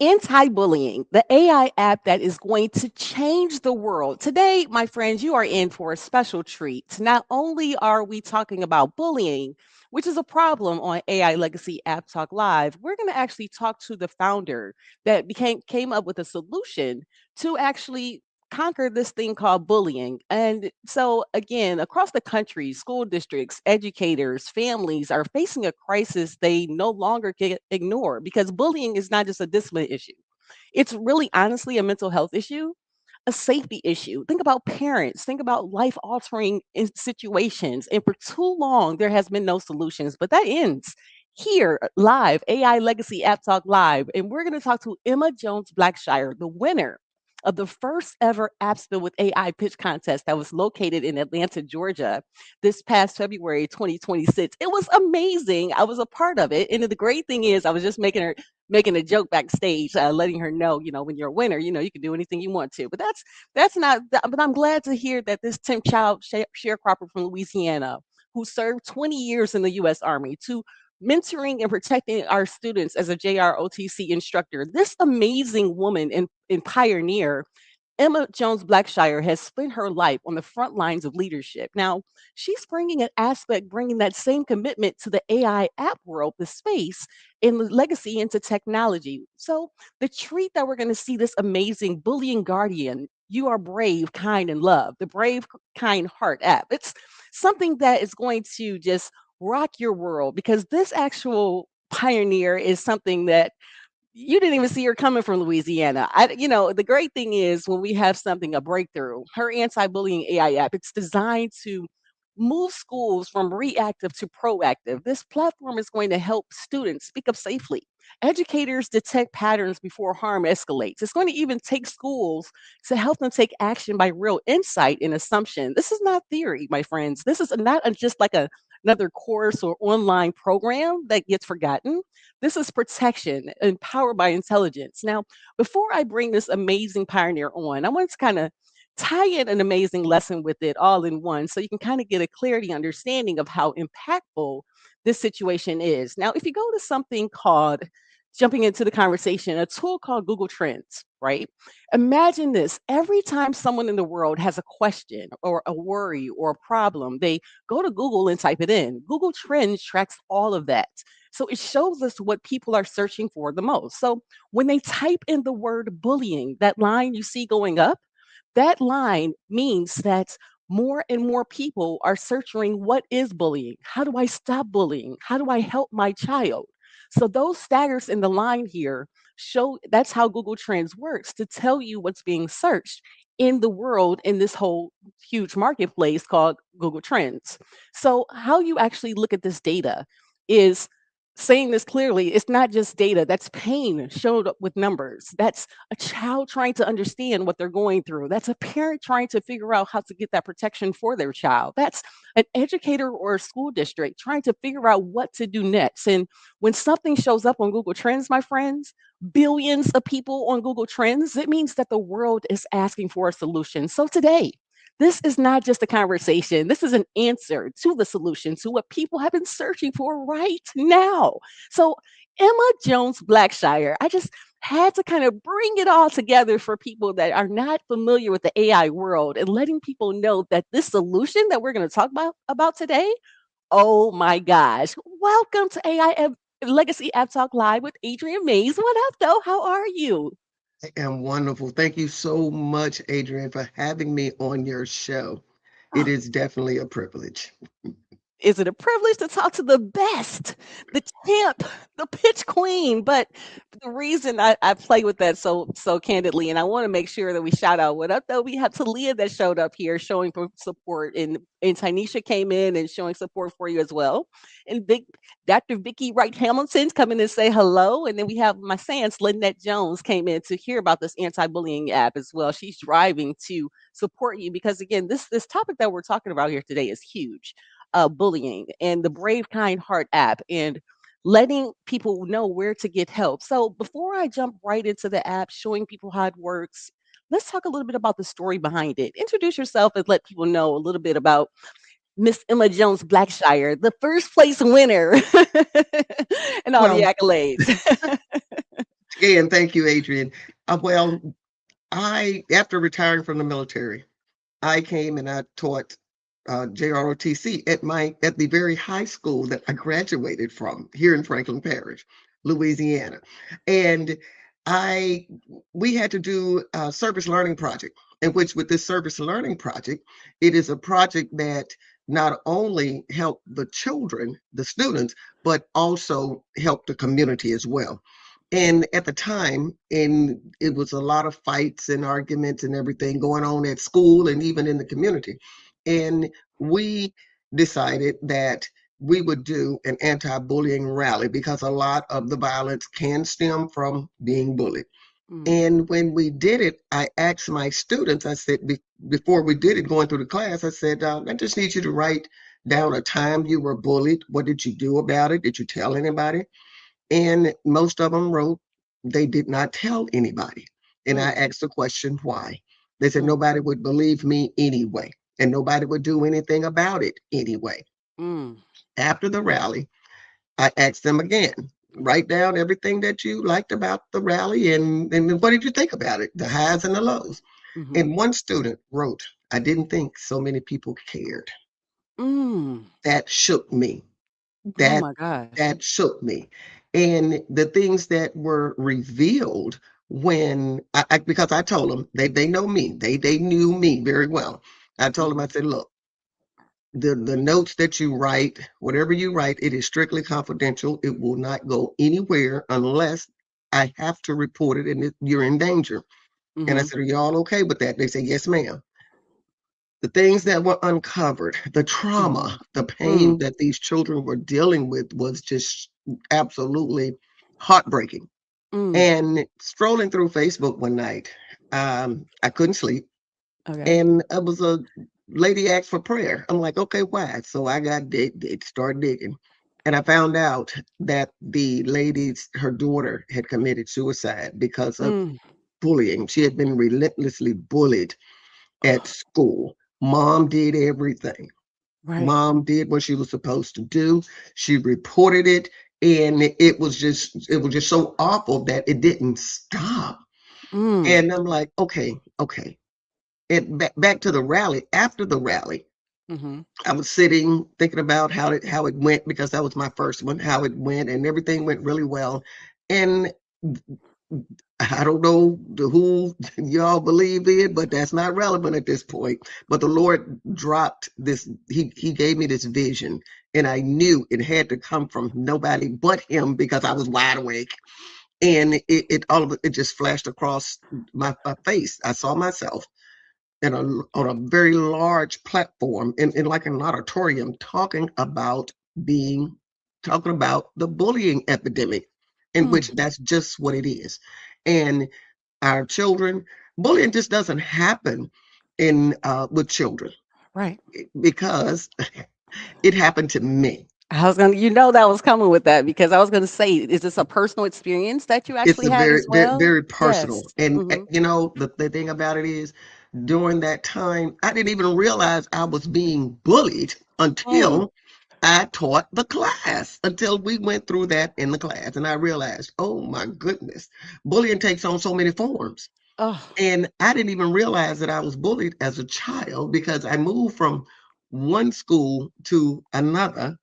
Anti-bullying, the AI app that is going to change the world. Today, my friends, you are in for a special treat. Not only are we talking about bullying, which is a problem on AI Legacy App Talk Live, we're going to actually talk to the founder that came up with a solution to actually conquer this thing called bullying. And so again, across the country, school districts, educators, families are facing a crisis they no longer can ignore, because bullying is not just a discipline issue. It's really honestly a mental health issue, a safety issue. Think about parents, think about life altering situations. And for too long, there has been no solutions, but that ends here live, AI Legacy App Talk Live. And we're going to talk to Emma Jones Blackshire, the winner of the first ever App Spill with AI pitch contest that was located in Atlanta, Georgia, this past February 2026. It was amazing. I was a part of it. And the great thing is, I was just making a joke backstage, letting her know, when you're a winner, you can do anything you want to. But that's not. But I'm glad to hear that this 10th child sharecropper from Louisiana, who served 20 years in the U.S. Army, to mentoring and protecting our students as a JROTC instructor, this amazing woman and pioneer, Emma Jones Blackshire, has spent her life on the front lines of leadership. Now, she's bringing an aspect, bringing that same commitment to the AI app world, the space, and the legacy into technology. So, the treat that we're going to see this amazing bullying guardian, You Are Brave, Kind, and Love, the Brave, Kind Heart app. It's something that is going to just rock your world, because this actual pioneer is something that you didn't even see her coming from Louisiana. The great thing is when we have something, a breakthrough, her anti-bullying AI app, it's designed to move schools from reactive to proactive. This platform is going to help students speak up safely. Educators detect patterns before harm escalates. It's going to even take schools to help them take action by real insight and assumption. This is not theory, my friends. This is not just like another course or online program that gets forgotten. This is protection empowered by intelligence. Now, before I bring this amazing pioneer on, I want to kind of tie in an amazing lesson with it all in one, so you can kind of get a clarity understanding of how impactful this situation is. Now, if you go to something called, jumping into the conversation, a tool called Google Trends, right? Imagine this: every time someone in the world has a question or a worry or a problem, they go to Google and type it in. Google Trends tracks all of that. So it shows us what people are searching for the most. So when they type in the word bullying, that line you see going up, that line means that more and more people are searching, what is bullying? How do I stop bullying? How do I help my child? So those staggers in the line here show that's how Google Trends works, to tell you what's being searched in the world, in this whole huge marketplace called Google Trends. So how you actually look at this data is saying this clearly. It's not just data, that's pain showed up with numbers. That's a child trying to understand what they're going through. That's a parent trying to figure out how to get that protection for their child. That's an educator or a school district trying to figure out what to do next. And when something shows up on Google Trends, my friends, billions of people on Google Trends, it means that the world is asking for a solution. So today, this is not just a conversation. This is an answer to the solution to what people have been searching for right now. So, Emma Jones Blackshire, I just had to kind of bring it all together for people that are not familiar with the AI world, and letting people know that this solution that we're going to talk about today, oh my gosh. Welcome to Legacy App Talk Live with Adrian Mays. What up, though? How are you? I am wonderful. Thank you so much, Adrian, for having me on your show. It is definitely a privilege. Is it a privilege to talk to the best, the champ, the pitch queen? But the reason I play with that so candidly, and I want to make sure that we shout out what up though. We have Talia that showed up here showing support, and Tanisha came in and showing support for you as well. And big Dr. Vicky Wright Hamilton's coming in to say hello. And then we have my sans Lynette Jones came in to hear about this anti-bullying app as well. She's driving to support you, because again, this topic that we're talking about here today is huge, bullying and the Brave Kind Heart app, and letting people know where to get help. So before I jump right into the app, showing people how it works, let's talk a little bit about the story behind it. Introduce yourself and let people know a little bit about Miss Emma Jones Blackshire, the first place winner, and all the Well, accolades. And thank you, Adrian. Well, after retiring from the military, I came and I taught JROTC at the very high school that I graduated from here in Franklin Parish, Louisiana, and I we had to do a service learning project. In which, with this service learning project, it is a project that not only helped the children, the students, but also helped the community as well. And at the time, it was a lot of fights and arguments and everything going on at school and even in the community. And we decided that we would do an anti-bullying rally because a lot of the violence can stem from being bullied. Mm, And when we did it, I asked my students, I said, before we did it, going through the class, I said, I just need you to write down a time you were bullied. What did you do about it? Did you tell anybody? And most of them wrote they did not tell anybody. And I mm, asked the question, why? They said mm, nobody would believe me anyway, and nobody would do anything about it anyway. mm, After the rally, I asked them again, write down everything that you liked about the rally and what did you think about it, the highs and the lows. mhm, And one student wrote, I didn't think so many people cared. mm. That shook me. Oh That my gosh. that shook me. And the things that were revealed when because I told them they know me. They knew me very well. I told them, I Mhm, said, look, the notes that you write, whatever you write, it is strictly confidential. It will not go anywhere unless I have to report it and you're in danger. And I mhm, said, are y'all okay with that? They said, yes, ma'am. The things that were uncovered, the trauma, mhm, the mm, pain that these children were dealing with was just absolutely heartbreaking. mm. And strolling through Facebook one night, I couldn't sleep, Okay. and I was a lady asked for prayer. I'm like, okay, why? So I got started digging, and I found out that the lady's her daughter had committed suicide because of Mm. bullying. She had been relentlessly bullied at Oh, school. Mom did everything. right. Mom did what she was supposed to do. She reported it, and it was just so awful that it didn't stop. Mm, And I'm like, okay, okay. And back to the rally. After the rally, mhm, I was sitting thinking about how it went because that was my first one, how it went, and everything went really well. And I don't know who y'all believe in, but that's not relevant at this point. But the Lord dropped this, He gave me this vision, and I knew it had to come from nobody but Him because I was wide awake. And it all of it just flashed across my face. I saw myself on a very large platform in like an auditorium being talking about the bullying epidemic, in which mm. that's just what it is. And our children, bullying just doesn't happen in with children Right. because it happened to me. I was gonna that was coming with that because I was gonna say, is this a personal experience that you It's actually a had very, as very, well? very Yes. personal. And Mhm. the thing about it is, during that time, I didn't even realize I was being bullied Mm. until I taught the class, until we went through that in the class. And I realized, oh my goodness, bullying takes on so many forms. Oh. And I didn't even realize that I was bullied as a child because I moved from one school to another,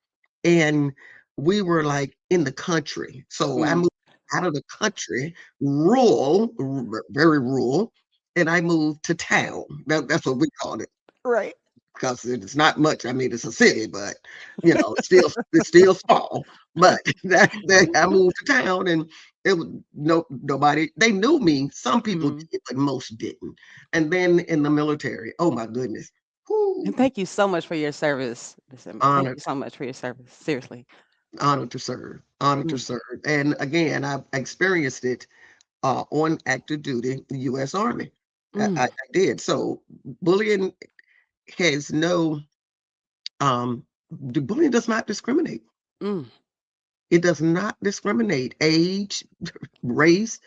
and we were like in the country. So I Mm. moved out of the country, very rural, and I moved to town. That's what we called it Right. because it's not much. I mean, it's a city, but it's still small. But that I moved to town, and it was nobody. They knew me. Some people Mhm. did, but most didn't. And then in the military, oh my goodness, And whoo, thank you so much for your service, December. Thank you honored, so much for your service. Seriously. honored to serve, honored to Mm. serve. And again, I've experienced it on active duty, the U.S. Army. I Mm. did. So bullying has no bullying does not discriminate. Mm. It does not discriminate age, race,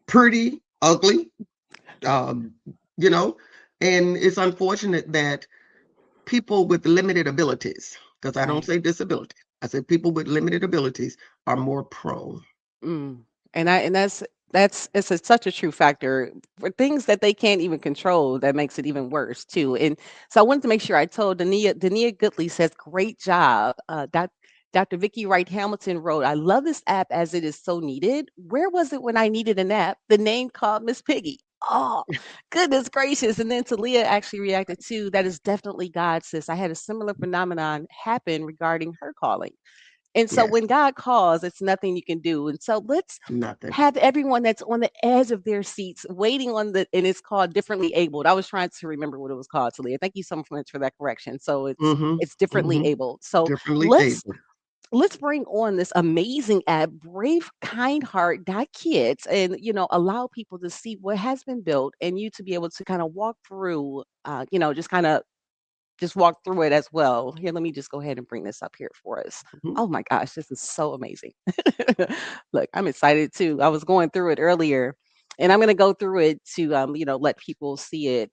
pretty, ugly, um, you know, and it's unfortunate that people with limited abilities, because I don't Right. say disability, I say people with limited abilities are more prone. Mm. And that's such a true factor for things that they can't even control. That makes it even worse too. And so I wanted to make sure I told Dania Goodley says, "Great job." Dr. Vicky Wright Hamilton wrote, "I love this app as it is so needed. Where was it when I needed an app? The name called Miss Piggy." Oh, goodness gracious. And then Talia actually reacted too. "That is definitely God, sis. I had a similar phenomenon happen regarding her calling." And so Yes, when God calls, it's nothing you can do. And so let's nothing. have everyone that's on the edge of their seats waiting on the, and it's called differently abled. I was trying to remember what it was called, Talia. Thank you so much for that correction. So Mm-hmm. it's differently Mm-hmm. abled. So Differently let's able. let's bring on this amazing app, Brave Kind Heart Kids, and allow people to see what has been built and you to be able to kind of walk through, just kind of just walk through it as well. Here, let me just go ahead and bring this up here for us. Mhm. Oh my gosh, this is so amazing. Look, I'm excited too. I was going through it earlier and I'm going to go through it to, let people see it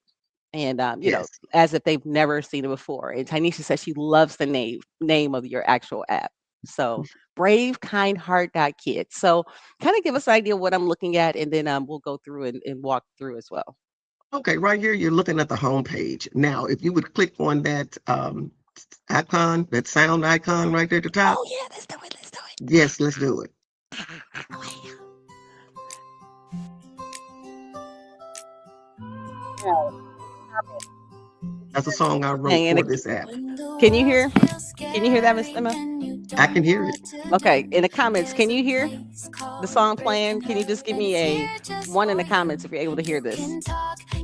and, Yes. as if they've never seen it before. And Tanisha says she loves the name of your actual app. So Brave Kind Heart Kids. So kind of give us an idea what I'm looking at and then we'll go through and walk through as well. Okay, right here you're looking at the home page. Now, if you would click on that icon, that sound icon right there at the top. Oh yeah, let's do it. Let's do it. Yes, let's do it. Oh, yeah. That's a song I wrote Dang, for this app. can you hear? Can you hear that, Miss Emma? I can hear it. Okay, in the comments, can you hear the song playing? Can you just give me a one in the comments if you're able to hear this?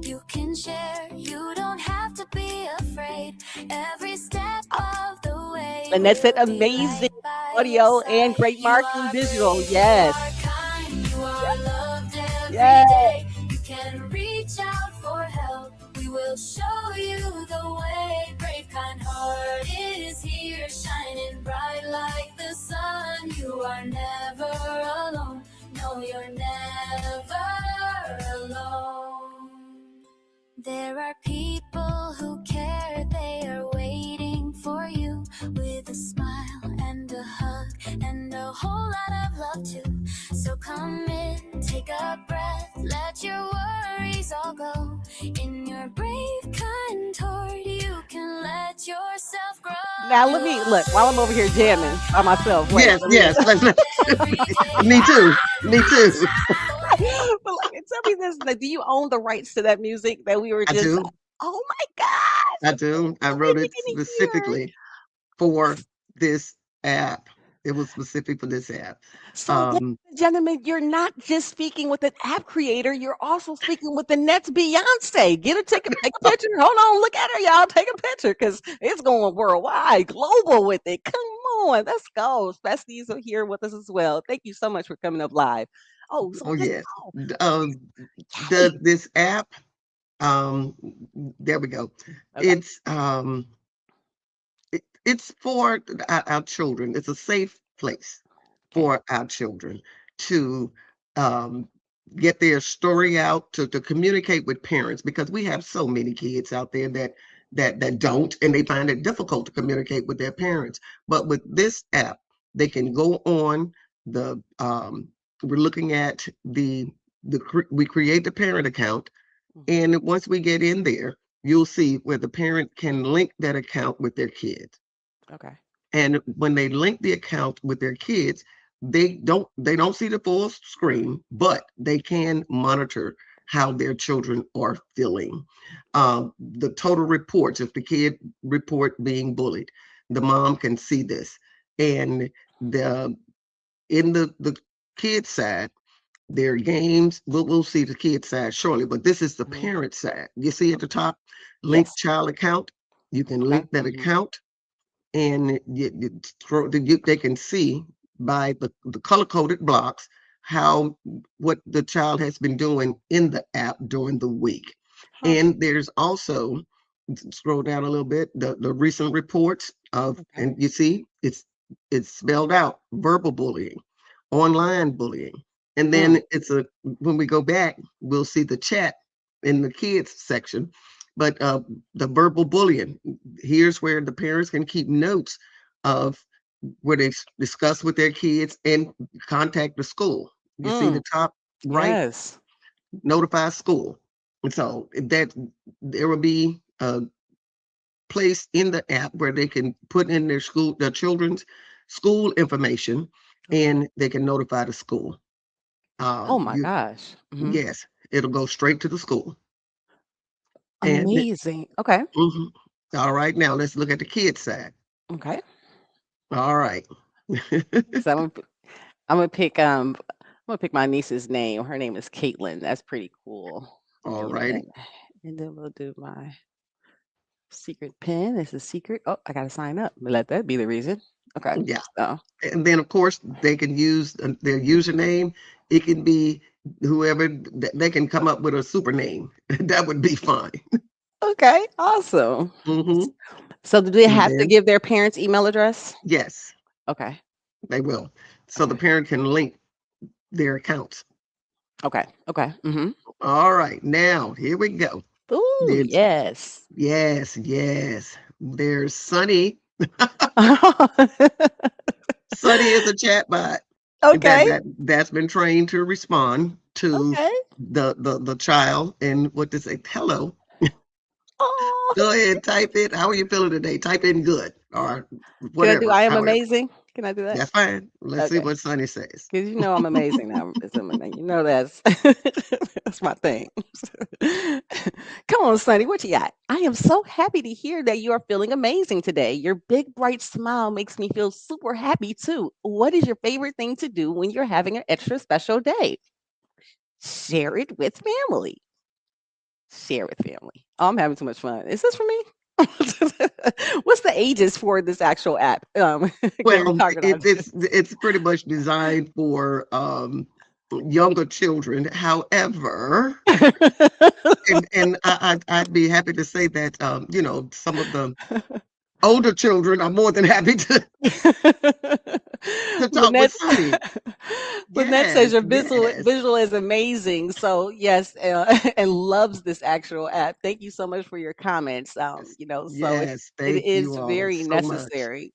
You can share, you don't have to be afraid. Every step of the way And that's it. will be Amazing right by your audio side. and great You marketing are visual. brave, you Yes. are kind, you are loved Yes. every day. You can reach out for help. We will show you the way. Brave, kind heart is here, shining bright like the sun. You are never alone. No, you're never alone. There are people who care, they are waiting for you with a smile and a hug and a whole lot of love too. So come in, take a breath, let your worries all go. In your brave, kind heart, you can let yourself grow. Now let me look while I'm over here jamming by myself. Wait, Yes, let me. yes. Me too. Me too. But like, tell me this: like, do you own the rights to that music that we were I just? do. Oh my gosh! I do. I So wrote many it years. specifically for this app. It was specific for this app. So, ladies Um, and gentlemen, you're not just speaking with an app creator, you're also speaking with the next Beyonce. Get her, take a picture. Hold on, look at her, y'all. Take a picture because it's going worldwide, global with it. Come on, let's go. Besties are here with us as well. Thank you so much for coming up live. Oh, so oh let's yes. go. Um, Yay. this app, um, there we go. Okay. It's it's for our children. It's a safe place Okay. for our children to um, get their story out, to communicate with parents, because we have so many kids out there that don't, and they find it difficult to communicate with their parents. But with this app, they can go on the we're looking at we create the parent account, Mhm. and once we get in there, you'll see where the parent can link that account with their kids. Okay. And when they link the account with their kids, they don't see the full screen, but they can monitor how their children are feeling. The total reports, if the kid report being bullied, the mom can see this. And the in the kid side, their games, we'll see the kid side shortly, but this is the Mhm. parent side. You see at the top, link Yes. child account. You can Okay. link that Mhm. account, and they can see by the color coded blocks how what the child has been doing in the app during the week. Huh. And there's also, scroll down a little bit, the recent reports of, Okay. and you see it's spelled out: verbal bullying, online bullying. And Mm. then when we go back, we'll see the chat in the kids section. But the verbal bullying, here's where the parents can keep notes of where they discuss with their kids and contact the school. You see the Mm, top right, yes. notify school. And so that there will be a place in the app where they can put in their children's school information, Okay. and they can notify the school. Oh my You gosh. Yes, it'll go straight to the school. And Amazing. Okay. mhm. All right, now let's look at the kids side. Okay. All right. So I'm gonna pick my niece's name. Her name is Caitlin. That's pretty cool. All And righty. then we'll do my secret pin. This is secret. Oh, I gotta sign up. Let that be the reason. Okay. Yeah. So And then, of course, they can use their username. It can be whoever they can come up with a super name. That would be fine. okay, awesome. Hmm. So do they And have to then, give their parents' email address? yes, Okay. they will. So the Okay. parent can link their accounts. Okay. Okay. Mm-hmm. All right, now here we go. Ooh, It's yes. yes, yes. There's Sunny. Sunny is a chatbot okay. that's been trained to respond to Okay. the child and what to say. Hello. Oh, Go ahead, type it. How are you feeling today? Type in good or can I do whatever. I am However, amazing? Can I do that? that's fine. Let's see Okay. what Sunny says. Because you know I'm amazing now. You know that's that's my thing. Come on, Sonny, what you got? I am so happy to hear that you are feeling amazing today. Your big bright smile makes me feel super happy too. What is your favorite thing to do when you're having an extra special day? Share it with family. Share with family. Oh, I'm having too much fun. Is this for me? What's the ages for this actual app? Because we're Well, talking about it's pretty much designed for younger children. However, and I'd be happy to say that some of the older children are more than happy to talk with Lynette, Sunny. Lynette says Yes, your yes, visual is amazing. So yes, and loves this actual app. Thank you so much for your comments. yes, So yes. it Thank is you all very so much. necessary.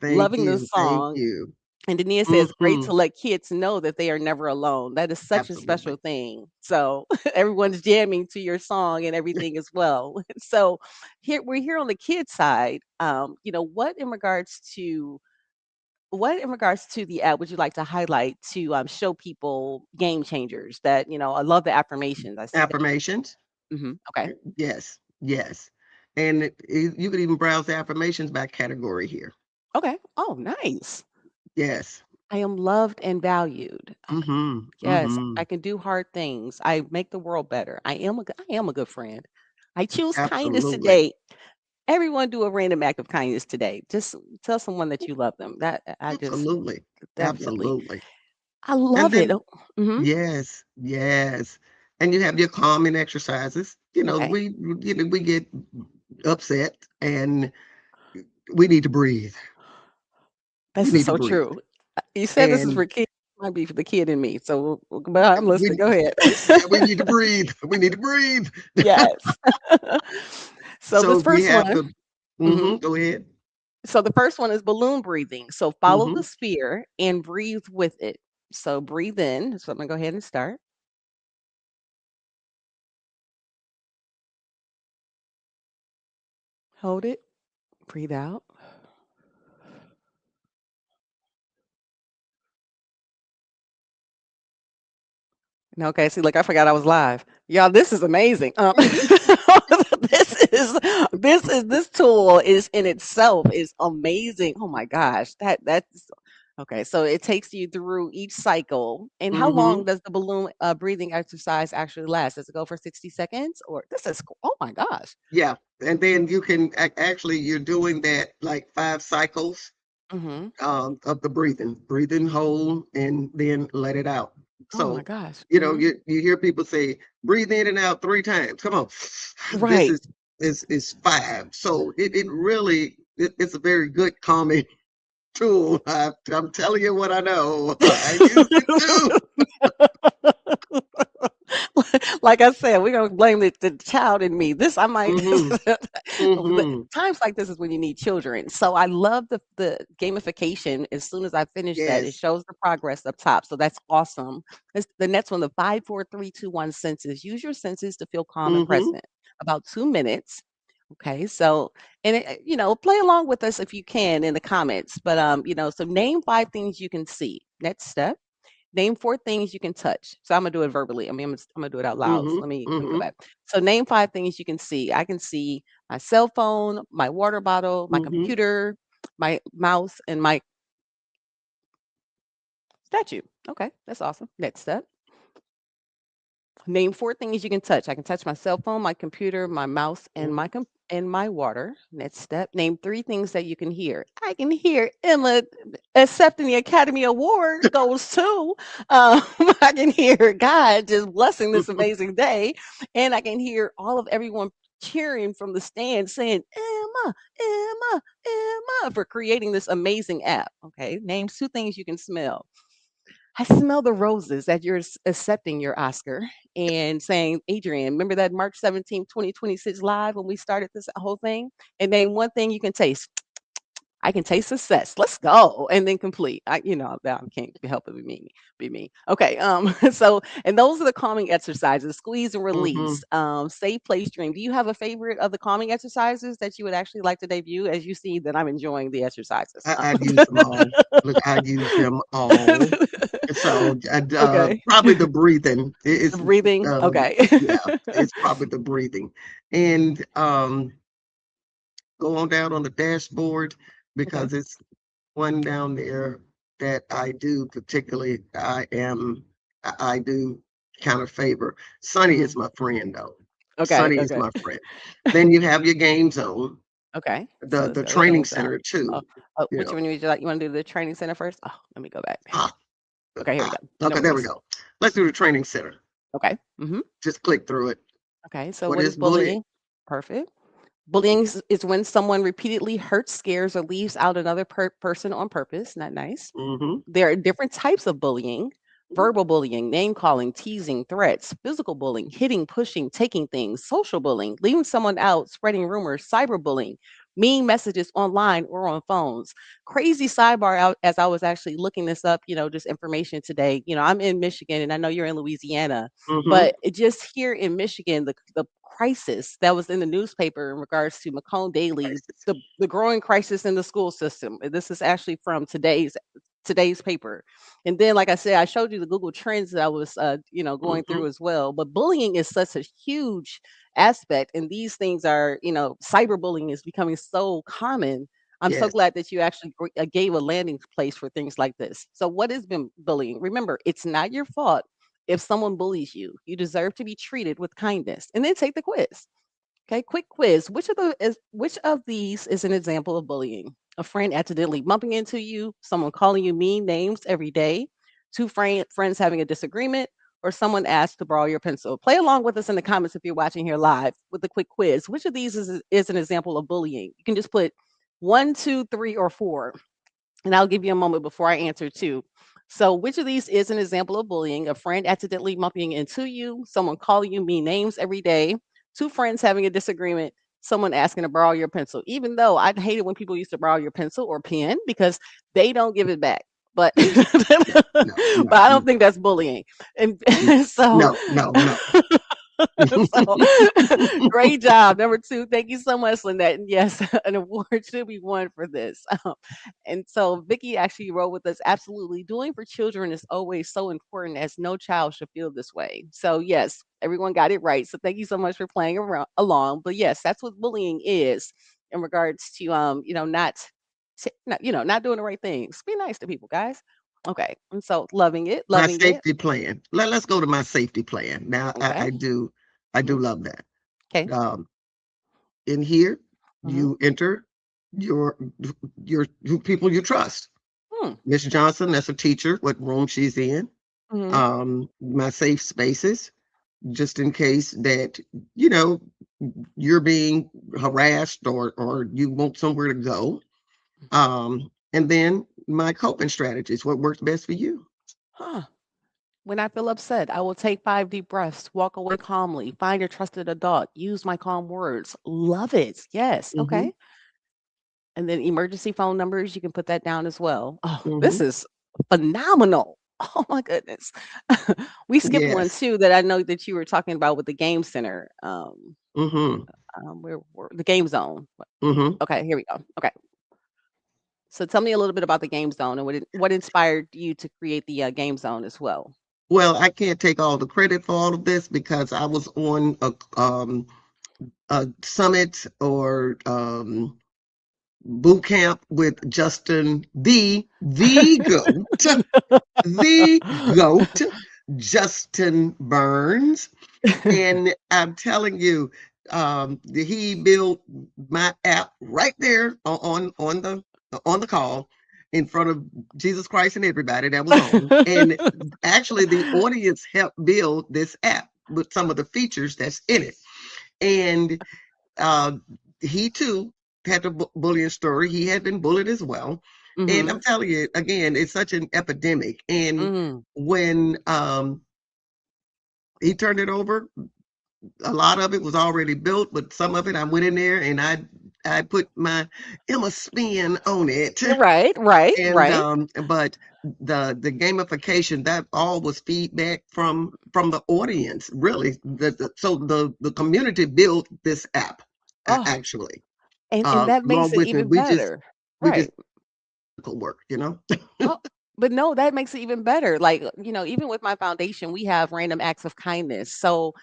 Thank Loving the you, thank song. you. And Dania says, great Hmm. to let kids know that they are never alone. That is such a special Absolutely. thing. So everyone's jamming to your song and everything as well. So we're here on the kids side. What in regards to the app would you like to highlight to show people game changers that, I love the affirmations. I see that. Affirmations. Okay. Yes, yes. And you could even browse the affirmations by category here. Okay. Oh, nice. Yes. I am loved and valued. Mhm, Yes, I mhm. can do hard things. I make the world better. I am a good friend. I choose kindness Absolutely, today. Everyone do a random act of kindness today. Just tell someone that you love them. That I just absolutely, definitely. absolutely. I And love it. then Oh, mhm. yes, yes. And you have your calming exercises. Okay. We get upset and we need to breathe. We This is need to so breathe. true. You said this is And for kids. Might be for the kid in me. So, but I'm listening. we Go ahead. yeah, we need to breathe. We need to breathe. yes. So So this we first have one. to Mhm. go ahead. So the first one is balloon breathing. So follow the Mhm. sphere and breathe with it. So breathe in. So I'm gonna go ahead and start. Hold it. Breathe out. Okay, see, look, I forgot I was live. Y'all, this is amazing. This tool is in itself is amazing. Oh my gosh, that's okay. So it takes you through each cycle. And how long Mhm. does the balloon breathing exercise actually last? Does it go for 60 seconds or this is cool. Oh my gosh. Yeah, and then you can actually you're doing that like 5 cycles Mm-hmm. of the breathing. Breathing whole and then let it out. Oh my So, gosh. Mm-hmm. you hear people say breathe in and out 3 times. Come on. This Right. is 5. So it really it's a very good calming tool. I'm telling you what I know. I use it too. Like I said, we're gonna blame the child in me. This I might Mm-hmm. Mm-hmm. times like this is when you need children. So I love the gamification. As soon as I finish that, it Yes. shows the progress up top. So that's awesome. The next one, the 5, 4, 3, 2, 1 senses. Use your senses to feel calm and Mm-hmm. present. About 2 minutes. Okay, so and play along with us if you can in the comments. But so name 5 things you can see. Next step. Name 4 things you can touch. So I'm gonna do it verbally. I mean, I'm gonna do it out loud. So Mm-hmm. let me go Mm-hmm. back. So name 5 things you can see. I can see my cell phone, my water bottle, my Mm-hmm. computer, my mouse, and my statue. Okay, that's awesome. Next step. Name 4 things you can touch. I can touch my cell phone, my computer, my mouse, and Mm-hmm. and my water. Next step. Name 3 things that you can hear. I can hear Emma accepting the Academy Award goes to. I can hear God just blessing this amazing day, and I can hear all of everyone cheering from the stand saying Emma, Emma, Emma for creating this amazing app. Okay. Name 2 things you can smell. I smell the roses that you're accepting your Oscar and saying, Adrian, remember that March 17th, 2026 live when we started this whole thing? And name 1 thing you can taste. I can taste success. Let's go. And then complete. That I can't help it be me. Okay. So and those are the calming exercises, squeeze and Mm-hmm. release, save place dream. Do you have a favorite of the calming exercises that you would actually like to debut as you see that I'm enjoying the exercises? I've used them all. Look, I've used them all. So Okay. probably the breathing The is breathing. Okay. yeah, it's probably the breathing. And go on down on the dashboard Okay. because it's one down there that I do particularly I do kind of favor. Sunny Mhm. is my friend though. Okay. Sunny is Okay. my friend. Then you have your game zone, Okay. So the let's the go to the training game zone. center Oh, too. You which know, one would you like? You want to do the training center first? Oh, let me go back. ah, Okay, here we go. No okay, there we worries. go. Let's do the training center. Okay. Just click through it. Okay. So What what is is bullying? bullying? Perfect. Bullying is when someone repeatedly hurts, scares, or leaves out another person on purpose. Not nice. Mm-hmm. There are different types of bullying: verbal bullying, name calling, teasing, threats, physical bullying, hitting, pushing, taking things, social bullying, leaving someone out, spreading rumors, cyberbullying, mean messages online or on phones. Crazy sidebar out as I was actually looking this up, just information today. I'm in Michigan and I know you're in Louisiana, Mm-hmm. but just here in Michigan, the crisis that was in the newspaper in regards to Macomb Daily, Crisis. the growing crisis in the school system. This is actually from today's paper. And then, like I said, I showed you the Google Trends that I was, going Mm-hmm. through as well. But bullying is such a huge aspect, and these things are, cyberbullying is becoming so common. I'm so Yes. glad that you actually gave a landing place for things like this. So, what is been bullying? Remember, it's not your fault if someone bullies you. You deserve to be treated with kindness. And then take the quiz. Okay, quick quiz. Which of these is an example of bullying? A friend accidentally bumping into you, someone calling you mean names every day, friends having a disagreement, or someone asked to borrow your pencil. Play along with us in the comments if you're watching here live with the quick quiz. Which of these is an example of bullying? You can just put 1, 2, 3, or 4, and I'll give you a moment before I answer too. So, which of these is an example of bullying? A friend accidentally bumping into you, someone calling you mean names every day, 2 friends having a disagreement, someone asking to borrow your pencil. Even though I hate it when people used to borrow your pencil or pen because they don't give it back. But No, no, no, but I don't think that's bullying. And so no, no, no. so great job. Number 2, thank you so much, Lynette. And yes, an award should be won for this. And so Vicky actually wrote with us, absolutely. Doing for children is always so important as no child should feel this way. So yes, everyone got it right. So thank you so much for playing along. But yes, that's what bullying is in regards to not doing the right things. Be nice to people, guys. Okay. And so loving it, My loving it. safety plan. Let's go to my safety plan. Now Okay. I Hmm. do love that. Okay. Um, in here, Hmm. you enter your who people you trust. Hmm. Miss Johnson, that's a teacher, what room she's in. Hmm. My safe spaces, just in case that, you know, you're being harassed or you want somewhere to go. And then my coping strategies, what works best for you. Huh. When I feel upset, I will take 5 deep breaths, walk away calmly, find a trusted adult, use my calm words. Love it. Yes. Mm-hmm. Okay. And then emergency phone numbers, you can put that down as well. Oh, this Mm-hmm. is phenomenal. Oh my goodness. We skipped one Yes. too that I know that you were talking about with the game center. Mm-hmm. Where the game zone. Mm-hmm. Okay, here we go. Okay. So tell me a little bit about the game zone and what inspired you to create the game zone as well. Well, I can't take all the credit for all of this because I was on a summit or boot camp with Justin, the goat, the goat, Justin Burns. And I'm telling you, he built my app right there on the call in front of Jesus Christ and everybody that was on. And actually, the audience helped build this app with some of the features that's in it. And uh, he too had a bullying story. He had been bullied as well. And I'm Mhm. telling you, again, it's such an epidemic. And Mhm. when he turned it over, a lot of it was already built, but some of it I went in there and I put my Emma spin on it. Right, right, And right. but the gamification, that all was feedback from the audience, really. So the community built this app Oh, actually. and that makes Along it with it, even better. we just Right. work. Oh, but no, that makes it even better. Like, even with my foundation, we have random acts of kindness. So,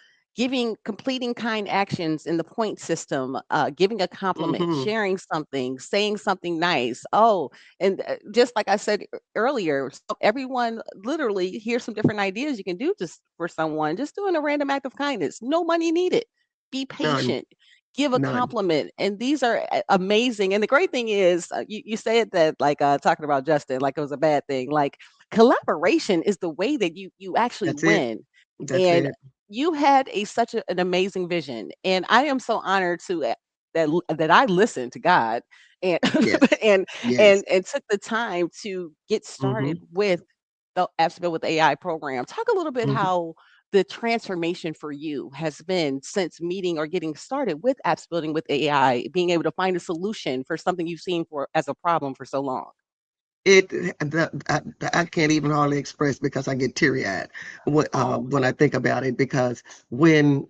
completing kind actions in the point system, giving a compliment, Hmm. sharing something, saying something nice. Oh, and just like I said earlier, so everyone literally here's some different ideas you can do just for someone. Just doing a random act of kindness, no money needed. Be None, patient. Give a none. compliment, and these are amazing. And the great thing is, you said that like talking about Justin, like it was a bad thing. Like collaboration is the way that you actually That's it. win. That's And it. you had an amazing vision, and I am so honored to that I listened to God and Yes. and Yes. took the time to get started Hmm. with the Absolute with AI program. Talk a little bit Hmm. how the transformation for you has been since meeting or getting started with apps building with AI, being able to find a solution for something you've seen for as a problem for so long. It I can't even hardly express because I get teary-eyed Oh, when I think about it, because when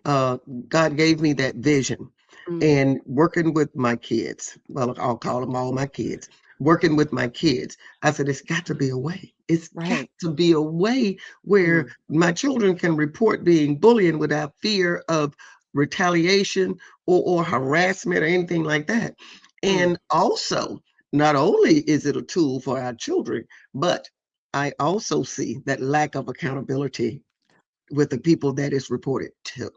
God gave me that vision mm, and working with my kids, well, I'll call them all my kids, working with my kids, I said, it's got to be a way. It's got right. to be a way where Mm, my children can report being bullied without fear of retaliation or harassment or anything like that. mm, And also, not only is it a tool for our children, but I also see that lack of accountability with the people that is reported to.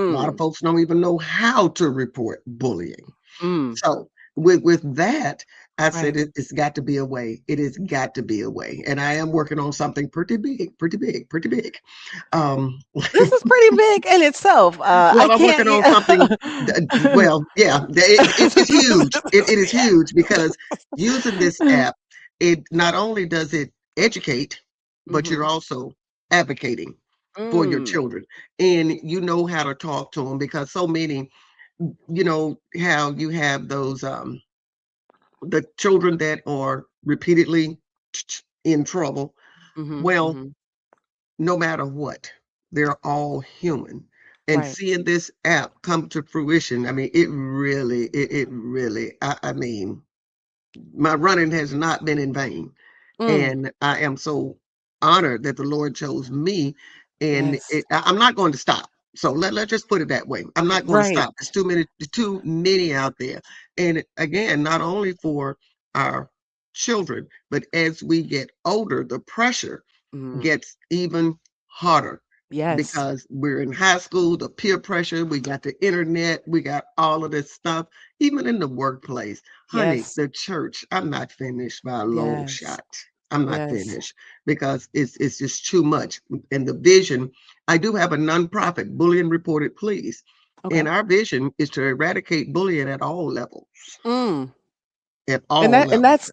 A lot of mm, folks don't even know how to report bullying. mm, So with that, I said right. it's got to be a way. It has got to be a way, and I am working on something pretty big, pretty big, pretty big. Um, This is pretty big in itself. I well, I'm can't. working on something. Well, yeah, it's huge. It is huge because using this app, it not only does it educate, but you're Mhm. also advocating for your Mm, children, and you know how to talk to them, because so many, how you have those the children that are repeatedly in trouble. mhm, Well, mhm. no matter what, they're all human. And Right. seeing this app come to fruition, I mean, it really, I mean, my running has not been in vain. Mm, And I am so honored that the Lord chose me. And yes. I'm not going to stop. So let's just put it that way. I'm not going to Right. stop. There's too many out there. And again, not only for our children, but as we get older, the pressure Mhm. gets even harder Yes. because we're in high school, the peer pressure, we got the internet, we got all of this stuff, even in the workplace. Honey, Yes. the church, I'm not finished by a long Yes. shot. I'm not Yes. finished because it's just too much. And the vision, I do have a nonprofit, Bullying Reported Please. And Okay. our vision is to eradicate bullying at all levels, Mm. at And all that and levels. that's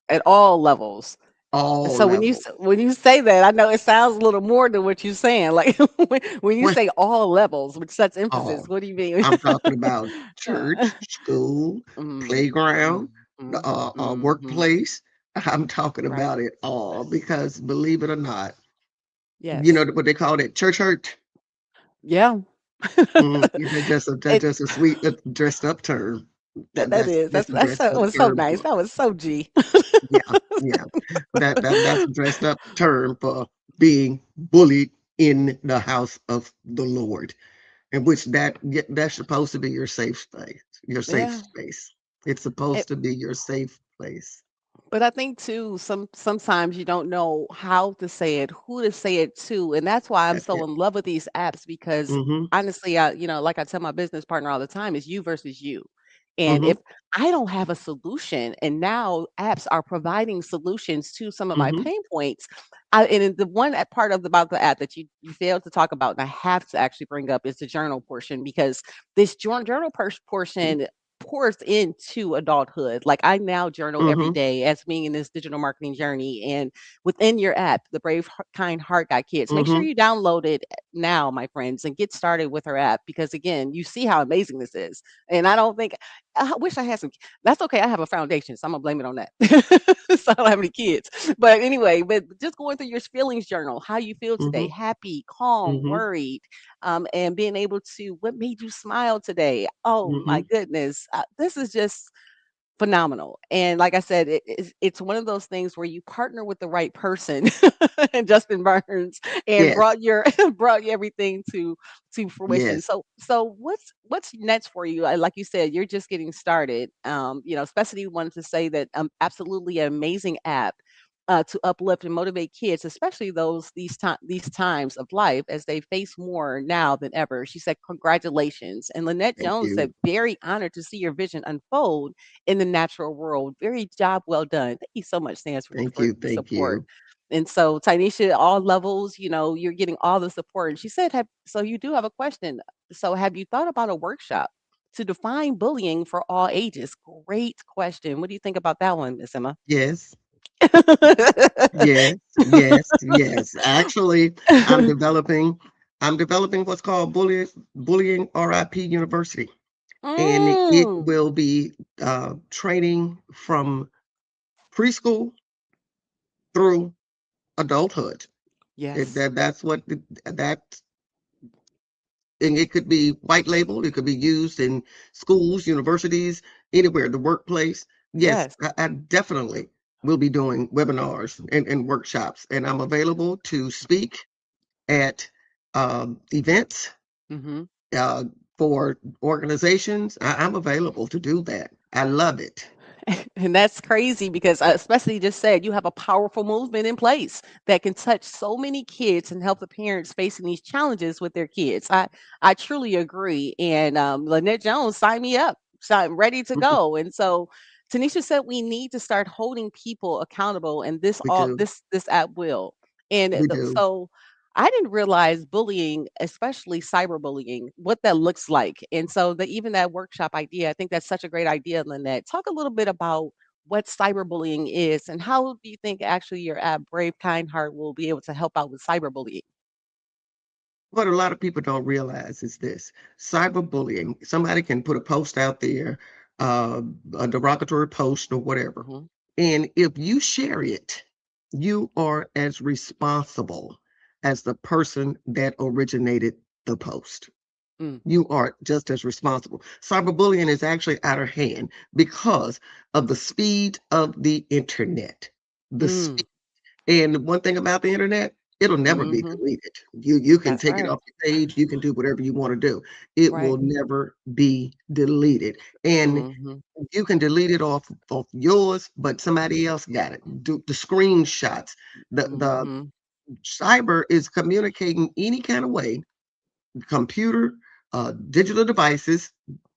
at all levels. all So levels. when you say that, I know it sounds a little more than what you're saying. Like when you Well, say all levels, which sets emphasis, all. what do you mean? I'm talking about Uh, church, school, mm, playground, mhm, mhm. workplace. I'm talking Right. about it all because believe it or not, you know Yes. what they call it, church hurt. Yeah. That's It just a sweet dressed up term. that is. That's a That's dressed so up was so term nice. for That was so G. yeah, yeah. That's a dressed up term for being bullied in the house of the Lord, in which that's supposed to be your safe space, your safe Yeah. space. It's supposed to be your safe place. But I think too, sometimes you don't know how to say it, who to say it to, and that's why I'm That's so it. in love with these apps because Mm-hmm. honestly, like I tell my business partner all the time, it's you versus you. And Mm-hmm. if I don't have a solution, and now apps are providing solutions to some of my Mm-hmm. pain points, and then the one part of about the app that you failed to talk about, and I have to actually bring up is the journal portion because this portion pours into adulthood. Like I now journal every Mm-hmm. day as being in this digital marketing journey. And within your app, the Brave Kind Heart Guy Kids, make sure Mm-hmm. you download it now, my friends, and get started with her app because again, you see how amazing this is. And I don't think I wish I had some. That's okay. I have a foundation, so I'm gonna blame it on that. So I don't have any kids. But anyway, but just going through your feelings journal, how you feel today, Mm-hmm. happy, calm, Mm-hmm. worried, and being able to what made you smile today. Oh my Mm-hmm. goodness, this is just phenomenal. And like I said, it's one of those things where you partner with the right person, and Justin Burns, and Yes. brought your brought everything to fruition. Yes. So what's next for you? Like you said, you're just getting started. Especially wanted to say that absolutely amazing app to uplift and motivate kids, especially these times of life as they face more now than ever. She said, "Congratulations!" And Lynette Thank Jones you. said, "Very honored to see your vision unfold in the natural world. Very job well done." Thank you so much, Stans, Thank for you. the Thank support. you. And so, Tanisha, all levels, you're getting all the support. And she said, so you do have a question. So, have you thought about a workshop to define bullying for all ages? Great question. What do you think about that one, Miss Emma? Yes. Yes. Yes. Yes. Actually, I'm developing. I'm developing what's called bullying RIP University, and it Mm, will be training from preschool through adulthood. yes, That's what that, and it could be white labeled. It could be used in schools, universities, anywhere, the workplace. Yes, yes. I definitely will be doing webinars and workshops, and I'm available to speak at events Hmm. uh, for organizations. I'm available to do that. I love it. And that's crazy because, especially just said, you have a powerful movement in place that can touch so many kids and help the parents facing these challenges with their kids. I truly agree. And Lynette Jones, sign me up. So I'm ready to go. And so Tanisha said we need to start holding people accountable, and We do. this app will. And We do. so I didn't realize bullying, especially cyberbullying, what that looks like. And so even that workshop idea, I think that's such a great idea, Lynette. Talk a little bit about what cyberbullying is and how do you think actually your app, Brave Kind Heart, will be able to help out with cyberbullying? What a lot of people don't realize is this: cyberbullying. Somebody can put a post out there, uh, a derogatory post or whatever. Hmm. And if you share it, you are as responsible as the person that originated the post. Mm, You are just as responsible. Cyberbullying is actually out of hand because of the speed of the internet. The mm, speed, and one thing about the internet, it'll never be hmm. deleted. You can That's take it right. off your page, you can do whatever you want to do. It will Right. never be deleted. And Hmm. you can delete it off yours, but somebody else got it. Do the screenshots. The Hmm. cyber is communicating any kind of way, computer, digital devices.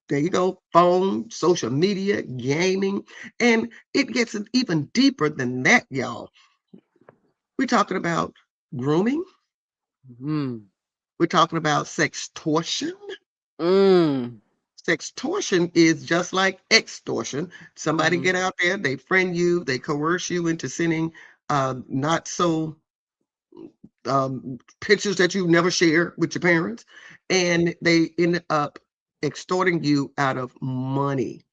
There you go, phone, social media, gaming, and it gets even deeper than that, y'all. We're talking about grooming. Mm, We're talking about sextortion. mm, Sextortion is just like extortion. Somebody hmm. get out there, they friend you, they coerce you into sending not so pictures that you never share with your parents, and they end up extorting you out of money.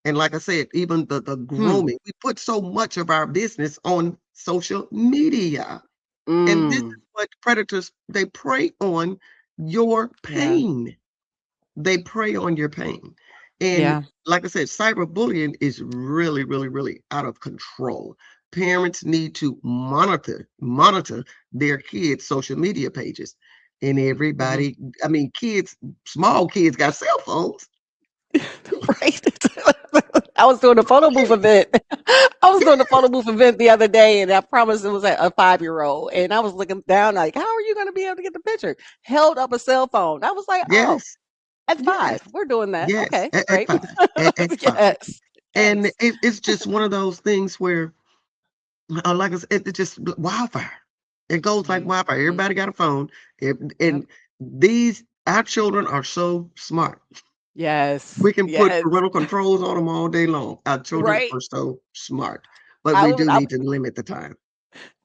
And like I said, even the Hmm. grooming, we put so much of our business on social media. And this is Mm. what predators, they prey on your Yeah. pain. They prey on your pain. And Yeah. like I said, cyberbullying is really, really, really out of control. Parents need to monitor their kids' social media pages. And Mhm. everybody, I mean, kids, small kids got cell phones. Right. I was doing a photo booth event. I was doing a photo booth event the other day, and I promised it was a 5-year-old. And I was looking down like, how are you going to be able to get the picture? Held up a cell phone. I was like, oh, Yes, at yes, 5, we're doing that. yes, Okay, at great. 5, at 5. Yes, And yes. it's just one of those things where, like I said, it's just wildfire. It goes like wildfire. Mhm. Everybody got a phone, Yep. and these our children are so smart. Yes. We can put Yes. parental controls on them all day long. Our children Right. are so smart, but I we would. do need to limit the time.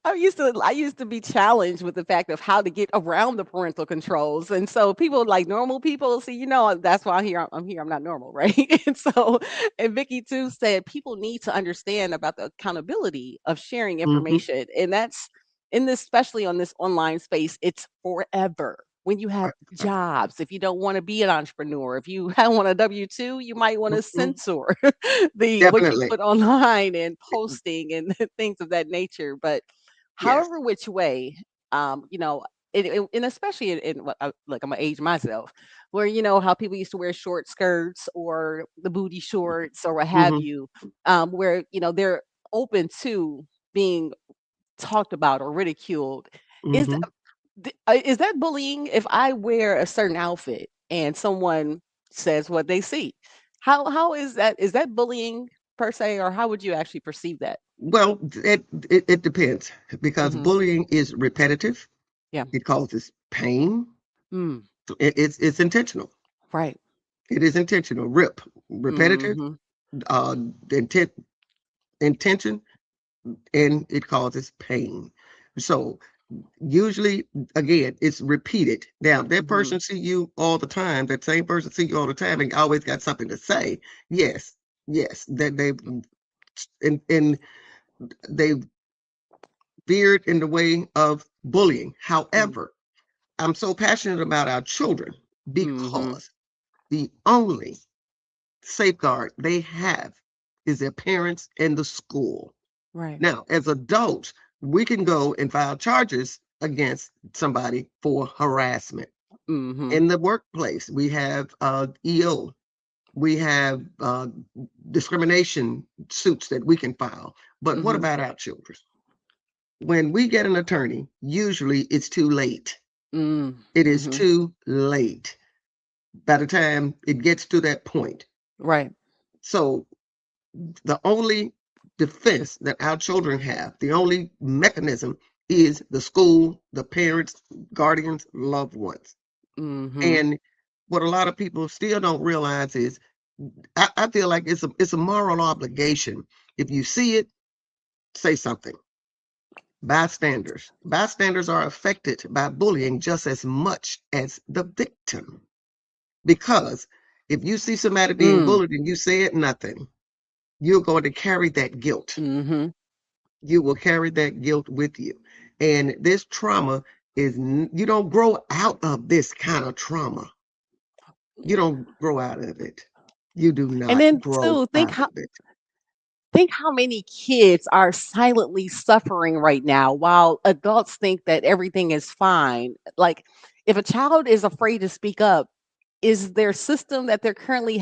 I used to be challenged with the fact of how to get around the parental controls. And so people like normal people see, that's why I'm here. I'm not normal, right? And so and Vicky too said people need to understand about the accountability of sharing Mhm. information. And that's in this, especially on this online space, it's forever. When you have Right, right. jobs, if you don't want to be an entrepreneur, if you don't want a W-2, you might want to Mhm. censor the what you Definitely. put online and posting and things of that nature. But Yes. however which way, and especially like I'm gonna age myself, where how people used to wear short skirts or the booty shorts or what have Mhm. you, where they're open to being talked about or ridiculed. Is Mhm. is that bullying if I wear a certain outfit and someone says what they see? How is that? Is that bullying per se, or how would you actually perceive that? Well, it depends because Hmm. bullying is repetitive. Yeah. It causes pain. Mm, It's intentional. right. It is intentional. Repetitive, Mhm. uh, intent, intention, and it causes pain. So usually, again, it's repeated. Now, that Mhm. person see you all the time. That same person see you all the time, and always got something to say. Yes, yes, that and they veered in the way of bullying. Mm. However, I'm so passionate about our children Mhm. because the only safeguard they have is their parents and the school. Right. Now, as adults, we can go and file charges against somebody for harassment. Mhm. In the workplace, we have EO, we have discrimination suits that we can file. But what Mhm. about our children? When we get an attorney, usually it's too late. Mm. It is Mhm. too late by the time it gets to that point. Right. So the only defense that our children have, the only mechanism is the school, the parents, guardians, loved ones. Mhm. And what a lot of people still don't realize is I feel like it's a moral obligation. If you see it, say something. Bystanders are affected by bullying just as much as the victim. Because if you see somebody being Mm. bullied and you said nothing, you're going to carry that guilt. Mhm. You will carry that guilt with you. And this trauma you don't grow out of this kind of trauma. You don't grow out of it. You do And not then grow too, out of it. think how many kids are silently suffering right now while adults think that everything is fine. Like if a child is afraid to speak up, is their system that they're currently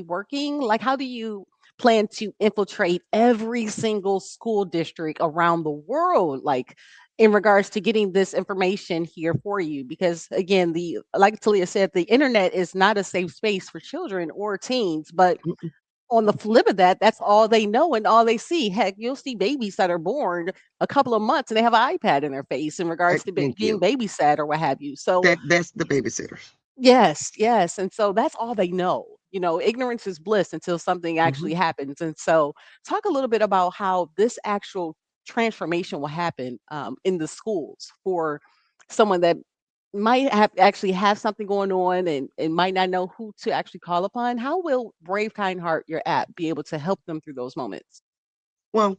working? Like, how do you plan to infiltrate every single school district around the world? Like, in regards to getting this information here for you, because again, the like Talia said, the internet is not a safe space for children or teens. But Mm-mm. on the flip of that, that's all they know and all they see. Heck, you'll see babies that are born a couple of months and they have an iPad in their face in regards to Thank being you. babysat or what have you. So That's the babysitters. yes, yes, and so that's all they know. Ignorance is bliss until something Mhm. actually happens, and so talk a little bit about how this actual transformation will happen in the schools for someone that might have actually have something going on and might not know who to actually call upon. How will Brave Kind Heart, your app, be able to help them through those moments? Well,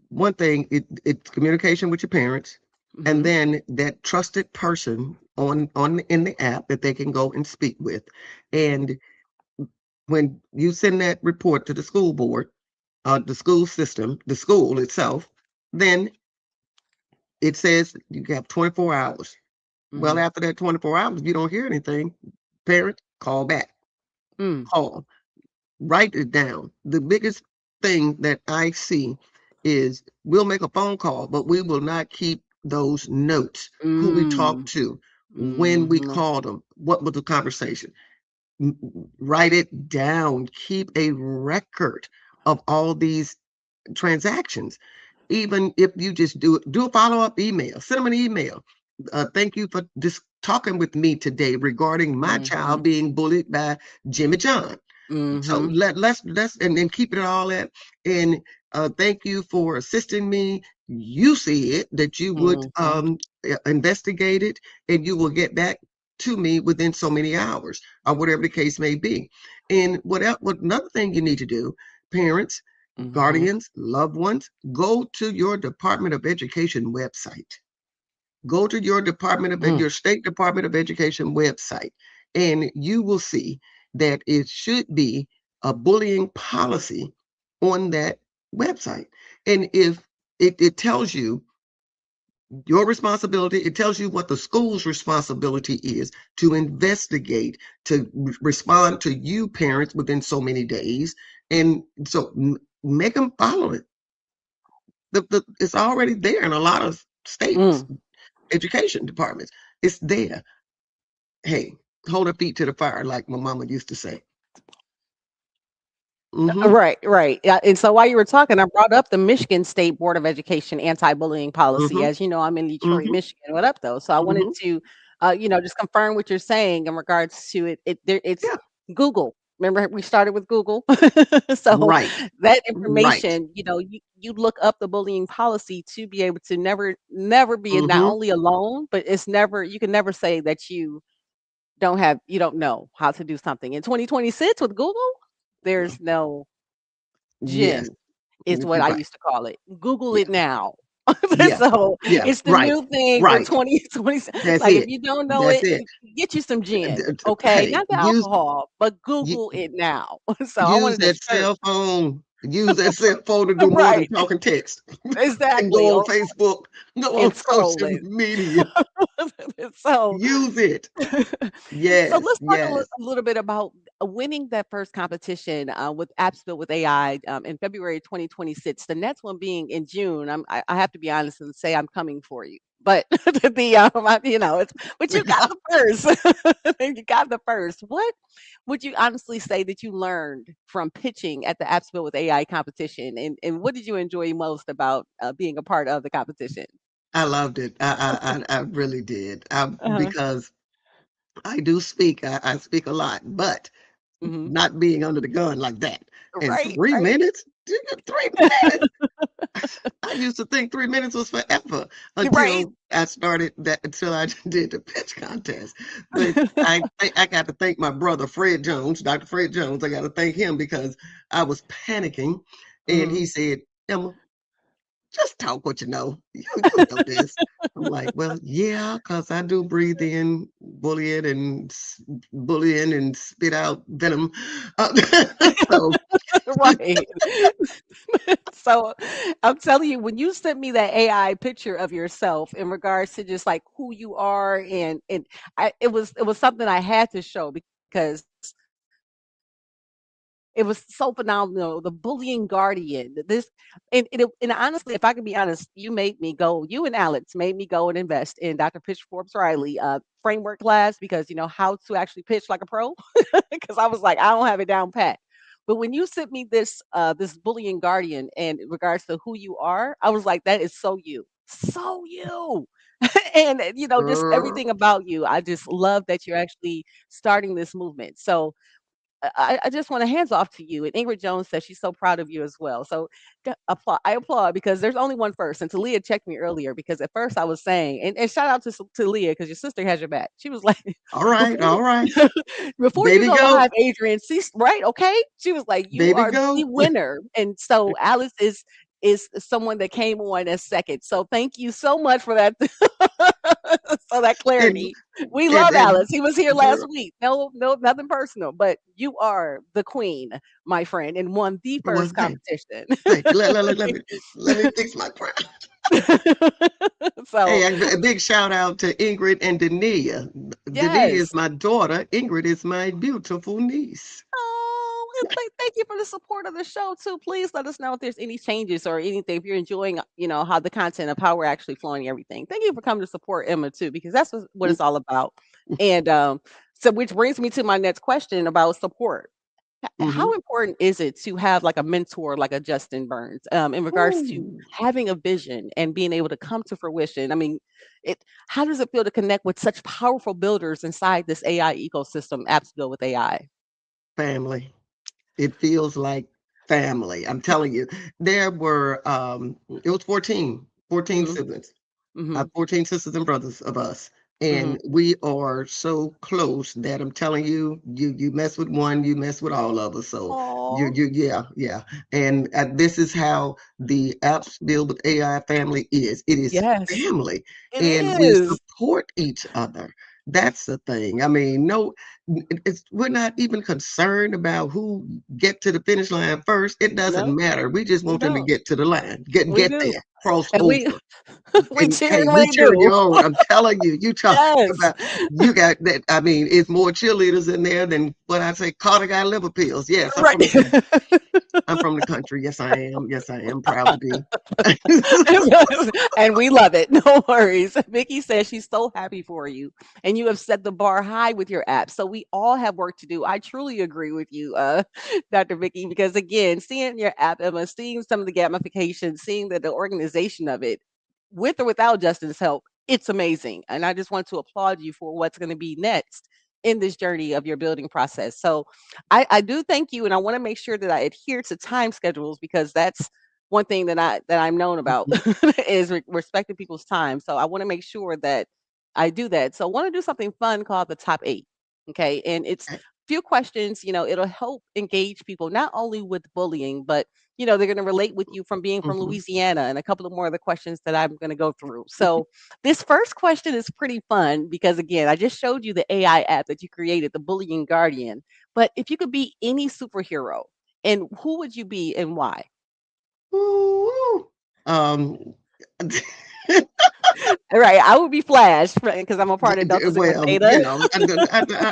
one thing, it's communication with your parents, and Hmm. then that trusted person on in the app that they can go and speak with. And when you send that report to the school board, the school system, the school itself, then it says you have 24 hours. Well, Hmm. after that 24 hours, if you don't hear anything, parent, call back, Mm, call, write it down. The biggest thing that I see is we'll make a phone call, but we will not keep those notes, who we talked mm, to, when we mhm, called them, what was the conversation. Write it down, keep a record of all these transactions. Even if you just do a follow-up email, send them an email. Thank you for just talking with me today regarding my child mhm, being bullied by Jimmy John. So mhm, let's and keep it all that. And thank you for assisting me. You said that you would mhm, investigate it and you will get back to me within so many hours, or whatever the case may be. And what another thing you need to do, parents, mhm, guardians, loved ones, go to your Department of Education website. Go to your mm, your state Department of Education website, and you will see that it should be a bullying policy on that website. And if it tells you your responsibility, it tells you what the school's responsibility is to investigate, to respond to you parents within so many days. And so make them follow it. It's already there in a lot of states, mm. education departments. It's there. Hey, hold her feet to the fire, like my mama used to say. Mm-hmm. Right, right. Yeah, and so while you were talking, I brought up the Michigan State Board of Education anti-bullying policy. Mm-hmm. As you know, I'm in Detroit, Mm-hmm. Michigan. What up, though? So I wanted Mm-hmm. to, just confirm what you're saying in regards to it. It's Yeah. Google. Remember, we started with Google. So Right. that Right. information, you look up the bullying policy to be able to never be not Mm-hmm. only alone, but you can never say that you don't know how to do something. In 2026 with Google, there's no Yes. Jen is what You're I right. used to call it. Google Yeah. it now. Yeah. So Yeah. it's the Right. new thing for Right. 2020. That's Like if it. you don't know That's it, it. get you some gin. Okay. Hey, Not the alcohol, but Google it now. So I use wanted to that share. cell phone. Use that cell phone to do more than Right. talking text. And Exactly. go on Or Facebook, go and on social scrolling. media. So Use it. So Yes, let's talk yes. a little bit about winning that first competition with Appsville with AI in February 2026. The next one being in June. I have to be honest and say I'm coming for you. But but you got the first. You got the first. What would you honestly say that you learned from pitching at the Appsville with AI competition, and what did you enjoy most about being a part of the competition? I loved it. I really did. Uh-huh. Because I do speak. I speak a lot, but Hmm. not being under the gun like that. In Right, 3 minutes? 3 minutes? I used to think 3 minutes was forever right. until I started that, until I did the pitch contest. But I got to thank my brother Fred Jones, Dr. Fred Jones. I got to thank him because I was panicking, and Hmm. he said, "Emma, just talk what you know. You know this." I'm like, well, yeah, because I do breathe in bullying and spit out venom. Uh, so Right. So I'm telling you, when you sent me that AI picture of yourself in regards to just like who you are, and it was something I had to show because it was so phenomenal. The bullying guardian, and honestly, if I can be honest, you and Alex made me go and invest in Dr. Pitch Forbes Riley framework class because how to actually pitch like a pro. Because I was like, I don't have it down pat. But when you sent me this bullying guardian and in regards to who you are, I was like, that is so you. So you. And just girl, everything about you. I just love that you're actually starting this movement. So I just want to hands off to you. And Ingrid Jones says she's so proud of you as well. So applaud, I applaud because there's only one first. And Talia checked me earlier because at first I was saying, and shout out to Leah because your sister has your back. She was like, All right, before all right. you, before you Baby go goat, live, Adrian, see, right? Okay. She was like, you baby are the goat. winner. And so Alice is someone that came on as second. So thank you so much for that. So that And clarity. We and love and Alice. He was here last girl, week. No, no, nothing personal, but you are the queen, my friend, and won the well, first competition. thank you. Let me fix my crown. So, Hey, a big shout out to Ingrid and Dania. Dania is yes. my daughter. Ingrid is my beautiful niece. Oh, and thank you for the support of the show too. Please let us know if there's any changes or anything. If you're enjoying, how the content of how we're actually flowing everything. Thank you for coming to support Emma too, because that's what Mm, it's all about. And so, which brings me to my next question about support. How mhm. important is it to have like a mentor like a Justin Burns in regards to Ooh, having a vision and being able to come to fruition? I mean, it how does it feel to connect with such powerful builders inside this AI ecosystem, apps built with AI? family. It feels like family. I'm telling you, there were it was 14 Mhm, siblings. mhm, 14 sisters and brothers of us. mhm. And we are so close that I'm telling you, you mess with one, you mess with all of us. So Aw, yeah, yeah. And this is how the apps build with AI family is. It is yes, family, it and we is. support each other. That's the thing. I mean, no, we're not even concerned about who get to the finish line first. It doesn't No, matter. We just we want them to don't. get to the line, get We get do. there, cross And we over. we And hey, we genuinely cheering do. you on. I'm telling you, you talk Yes. about you got that. I mean, it's more cheerleaders in there than what I say. Carter got liver pills. Yes, I'm Right. from the country. I'm from the country. Yes, I am. Yes, I am proud to be. And we love it. No worries. Vicky says she's so happy for you. And you have set the bar high with your app. So we all have work to do. I truly agree with you, Dr. Vicky, because again, seeing your app, Emma, seeing some of the gamification, seeing the organization of it, with or without Justin's help, it's amazing. And I just want to applaud you for what's going to be next in this journey of your building process. So I do thank you, and I want to make sure that I adhere to time schedules because that's one thing that I'm known about Mhm. is respecting people's time. So I want to make sure that I do that. So I want to do something fun called the top eight. Okay. And it's few questions, it'll help engage people not only with bullying, but they're going to relate with you from being from Mhm. Louisiana and a couple of more of the questions that I'm going to go through. So this first question is pretty fun because again, I just showed you the AI app that you created, the Bullying Guardian. But if you could be any superhero, and who would you be and why? Ooh, um, Right, I would be Flash because I'm a part of Delta Zeta well, Theta.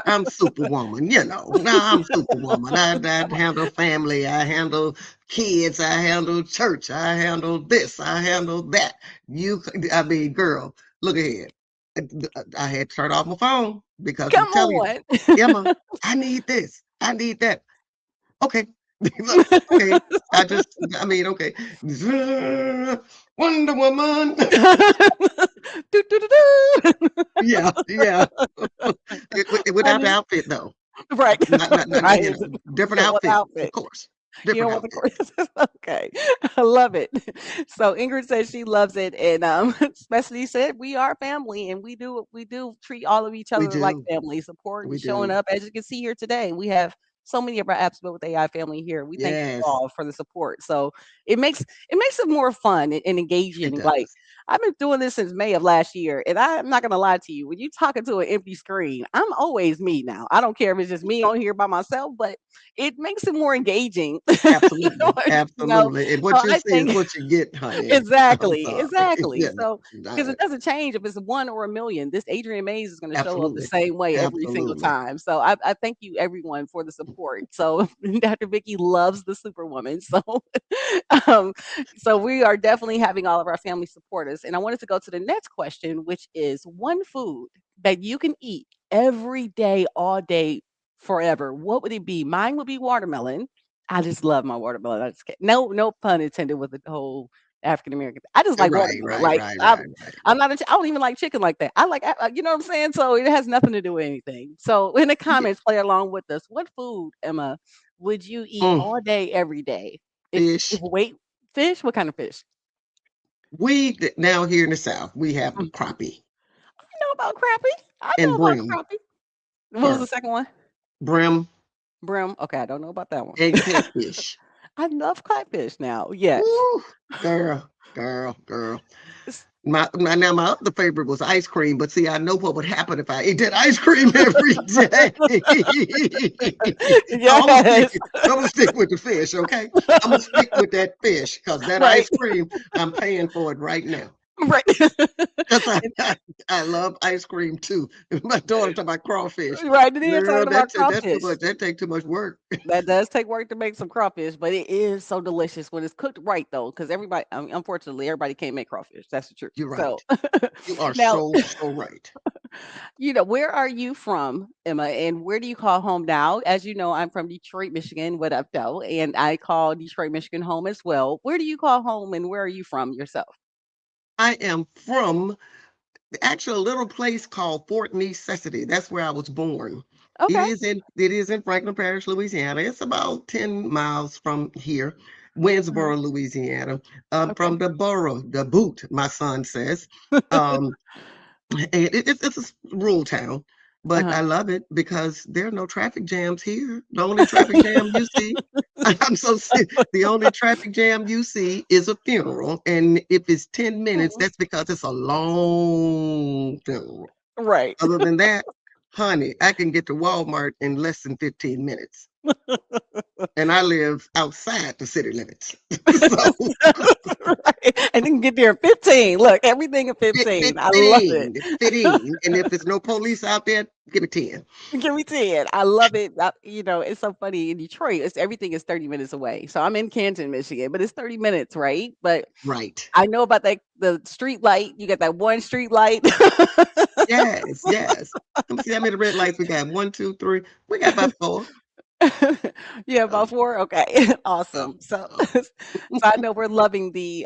I'm Superwoman. Nah, I'm Superwoman. I handle family. I handle kids. I handle church. I handle this. I handle that. I mean, girl, look ahead. I had to turn off my phone because I'm Come telling you, on. Emma, I need this. I need that. Okay. Okay. I mean, okay. Wonder Woman. Do, do, do, do. Yeah, yeah. Without the Funny. outfit, though. Right. Not, Right. different Don't want the outfit, of outfit. course. You Different don't want the outfit. chorus. Okay. I love it. So Ingrid says she loves it. And especially said we are family and we do treat all of each We other like do. family, supporting, We showing do. up. As you can see here today, we have so many of our apps built with AI family here. We thank you Yes, all for the support. So it makes it more fun and it engaging. Like does. I've been doing this since May of last year, and I'm not gonna lie to you. When you talking to an empty screen, I'm always me now. I don't care if it's just me on here by myself, but it makes it more engaging. Absolutely. You know, Absolutely. And so what you I see is think what you get, honey. I'm exactly, sorry. exactly. Yeah, So because no, it doesn't change if it's one or a million. This Adrian Mays is going to show up the absolutely. same way every single Absolutely. time. So I thank you everyone for the support. So Dr. Vicky loves the Superwoman. So um, so we are definitely having all of our family support us. And I wanted to go to the next question, which is one food that you can eat every day, all day, forever. What would it be? Mine would be watermelon. I just love my watermelon. I just can't. No, no pun intended with the whole African American. I just like Right, watermelon. right, Like right, right, right. I'm not. I don't even like chicken like that. I like, you know what I'm saying. So it has nothing to do with anything. So in the Yeah. comments, play along with us. What food, Emma, would you eat Mm, all day, every day? If fish. wait, fish. What kind of fish? Now here in the South, we have Mm, crappie I know about crappie. I know and about brim, crappie. What was the or second one? brim Brim. Okay, I don't know about that one. and catfish. I love catfish now. Yes. Woo, girl, girl, girl. My other favorite was ice cream, but see, I know what would happen if I ate that ice cream every day. So Yes. I'm gonna stick with the fish, okay? I'm gonna stick with that fish because that Right. ice cream, I'm paying for it right now. Right. Because I love ice cream too. My daughter talking about crawfish. Right. Then Girl, talking about that's too crawfish. much. That take too much work. That does take work to make some crawfish, but it is so delicious when it's cooked right, though. Because everybody, I mean, unfortunately, everybody can't make crawfish. That's the truth. You're So right. You are now, so right. where are you from, Emma, and where do you call home now? As you know, I'm from Detroit, Michigan. What up, though? And I call Detroit, Michigan home as well. Where do you call home, and where are you from yourself? I am from actually a little place called Fort Necessity. That's where I was born. Okay. It is in Franklin Parish, Louisiana. It's about 10 miles from here, Uh-huh. Winsboro, Louisiana. Okay. From the borough, the boot, my son says. Um, and it's a rural town, but Uh-huh. I love it because there are no traffic jams here. The only traffic jam you see, I'm so sick. The only traffic jam you see is a funeral. And if it's 10 minutes, Mhm. that's because it's a long funeral. Right. Other than that, honey, I can get to Walmart in less than 15 minutes. And I live outside the city limits. So Right. And you can get there at 15. Look, everything at 15. I love it. 15. And if there's no police out there, give me 10. Give me 10. I love it. It's so funny in Detroit. It's everything is 30 minutes away. So I'm in Canton, Michigan, but it's 30 minutes, right? But Right. I know about that the street light. You got that one street light. Yes, yes. Let me see how many red lights we got. One, two, three. We got about four. Yeah, Oh, about 4? Okay. oh, Awesome. So oh. so I know we're loving the,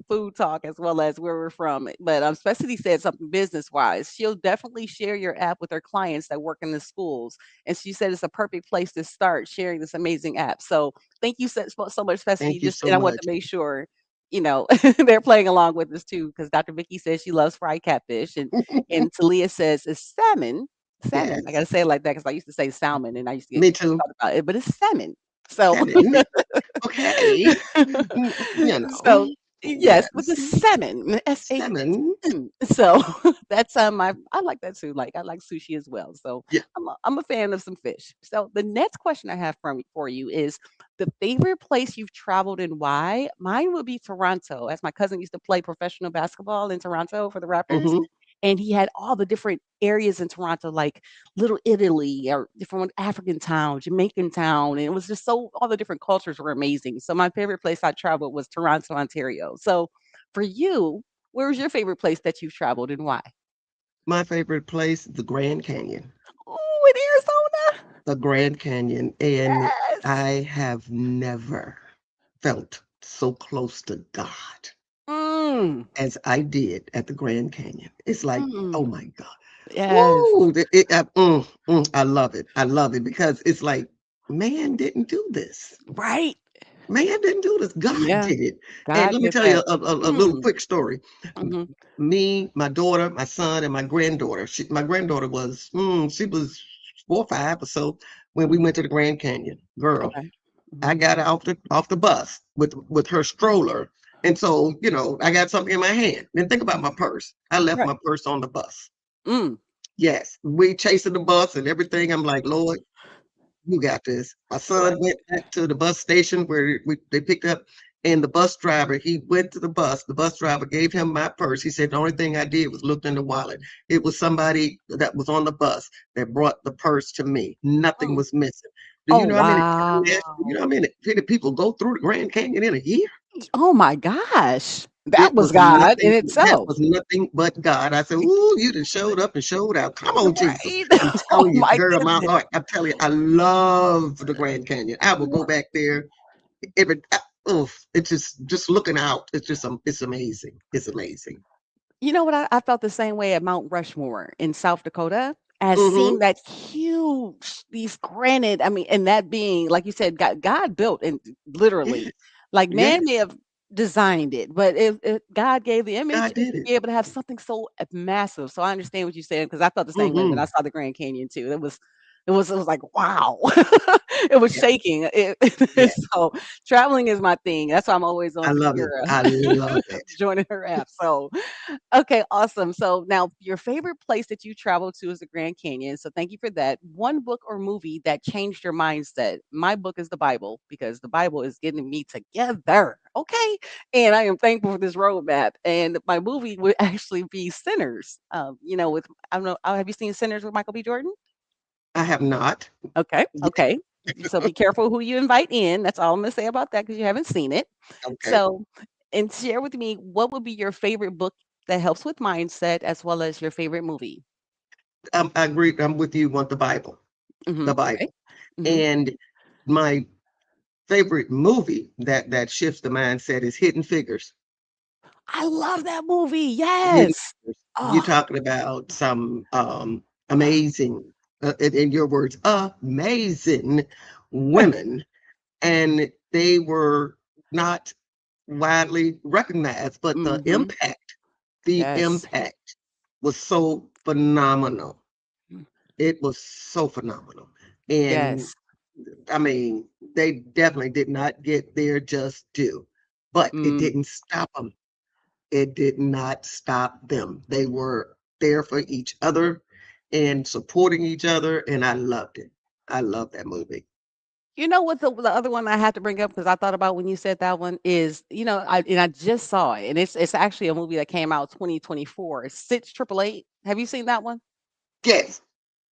food talk as well as where we're from, but, Specity said something business-wise. She'll definitely share your app with her clients that work in the schools, and she said it's a perfect place to start sharing this amazing app. So thank you so much, Specity. Thank you Just so and I want much. to make sure, they're playing along with this too, because Dr. Vicky says she loves fried catfish, and Talia says it's salmon. Salmon. I Yes, gotta say it like that because I used to say salmon, and I used to get me too. thought about it, but it's salmon. So Seven. Okay. You so know, yes, with the yes. salmon, Seven. S-A-M. So that's my I like that too. Like I like sushi as well. So Yeah. I'm a fan of some fish. So the next question I have for you is the favorite place you've traveled and why? Mine would be Toronto, as my cousin used to play professional basketball in Toronto for the Raptors. Hmm. And he had all the different areas in Toronto, like Little Italy or different African town, Jamaican town. And it was just so all the different cultures were amazing. So my favorite place I traveled was Toronto, Ontario. So for you, where was your favorite place that you've traveled and why? My favorite place, the Grand Canyon. Oh, in Arizona. The Grand Canyon. And Yes. I have never felt so close to God Mm, as I did at the Grand Canyon. It's like, oh mm, my God. yes. Woo! I love it. I love it because it's like, man didn't do this. Right. Man didn't do this. God Yeah. did it. And God let me did tell you that. a little Mm, quick story. hmm Me, my daughter, my son, and my granddaughter. My granddaughter was, she was 4 or 5 or so when we went to the Grand Canyon. Girl, Okay. I Hmm. got off the bus with her stroller. And so, I got something in my hand. Then think about my purse. I left Right. my purse on the bus. Mm. Yes, we chasing the bus and everything. I'm like, Lord, you got this. My son Right. went back to the bus station where they picked up, and the bus driver, he went to the bus. The bus driver gave him my purse. He said, the only thing I did was looked in the wallet. It was somebody that was on the bus that brought the purse to me. Nothing Mm. was missing. Do Oh you know how many wow. people go through the Grand Canyon in a year? Oh my gosh. That It was was God in nothing. That itself. was nothing but God. I said, "Ooh, you done showed up and showed out. Come on, Jesus." Right. I'm Oh telling you, my girl, my goodness. heart. I'm telling you, I love the Grand Canyon. I will go back there every. oof, it's just looking out. It's just it's amazing. It's amazing. You know what? I felt the same way at Mount Rushmore in South Dakota as seeing Mm-hmm. that huge, these granite. I mean, and that being, like you said, God built and Yes. literally, like man may Yes. have designed it, but if God gave the image God and did to it. be able to have something so massive. So I understand what you're saying because I felt the same way when I Mm-hmm. saw the Grand Canyon too. It was like wow, it was Yeah. shaking. Yeah. So traveling is my thing. That's why I'm always on I love it. Sierra I love it. joining her app. So okay, awesome. So now your favorite place that you traveled to is the Grand Canyon. So thank you for that. One book or movie that changed your mindset. My book is the Bible because the Bible is getting me together. Okay. And I am thankful for this roadmap. And my movie would actually be Sinners. With I don't know, have you seen Sinners with Michael B. Jordan? I have not. Okay. Yet. Okay. So be careful who you invite in. That's all I'm gonna say about that because you haven't seen it. Okay. So and share with me what would be your favorite book that helps with mindset as well as your favorite movie? I agree. I'm with you on the Bible. The Okay. Bible. Mhm. And my favorite movie that shifts the mindset is Hidden Figures. I love that movie. Hidden Yes. Figures. You're Oh, talking about some amazing, in your words, amazing women, and they were not widely recognized, but mhm. the Yes. impact was so phenomenal. Mm, It was so phenomenal. And yes. I mean, they definitely did not get their just due, but it Mm. didn't stop them. It did not stop them. They were there for each other and supporting each other, and I loved it. I love that movie. You know what the other one I had to bring up because I thought about when you said that one is, I just saw it and it's actually a movie that came out 2024. Six Triple Eight. Have you seen that one? Yes,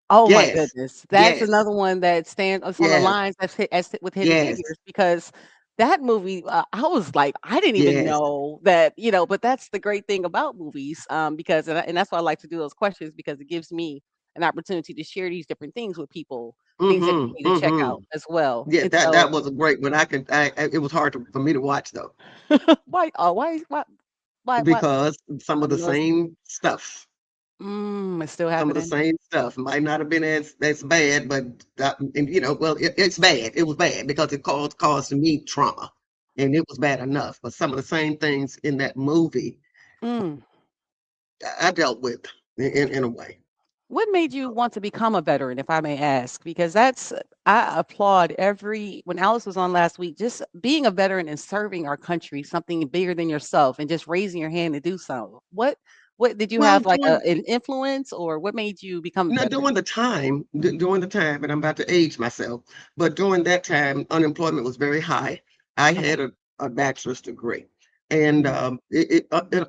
Oh my yes, goodness. That's yes, another one that stands on the yes, lines as with Hidden yes, Figures because that movie, I was like, I didn't even yes. know that, but that's the great thing about movies, because and that's why I like to do those questions because it gives me an opportunity to share these different things with people, things that Mm-hmm. they need to check out Mm-hmm. as well. Yeah, And that so, was a great one. It was hard for me to watch though, why, because some of the same stuff. it's still Some of the happening. same stuff might not have been as bad, but and, well, it's bad. It was bad because it caused me trauma, and it was bad enough. But some of the same things in that movie Mm. I dealt with in a way. What made you want to become a veteran, if I may ask? Because I applaud when Alice was on last week, just being a veteran and serving our country, something bigger than yourself, and just raising your hand to do so. What did you Well, have like an influence, or what made you become a veteran? during the time, and I'm about to age myself, but during that time, unemployment was very high. I Okay. had a bachelor's degree, and Mhm.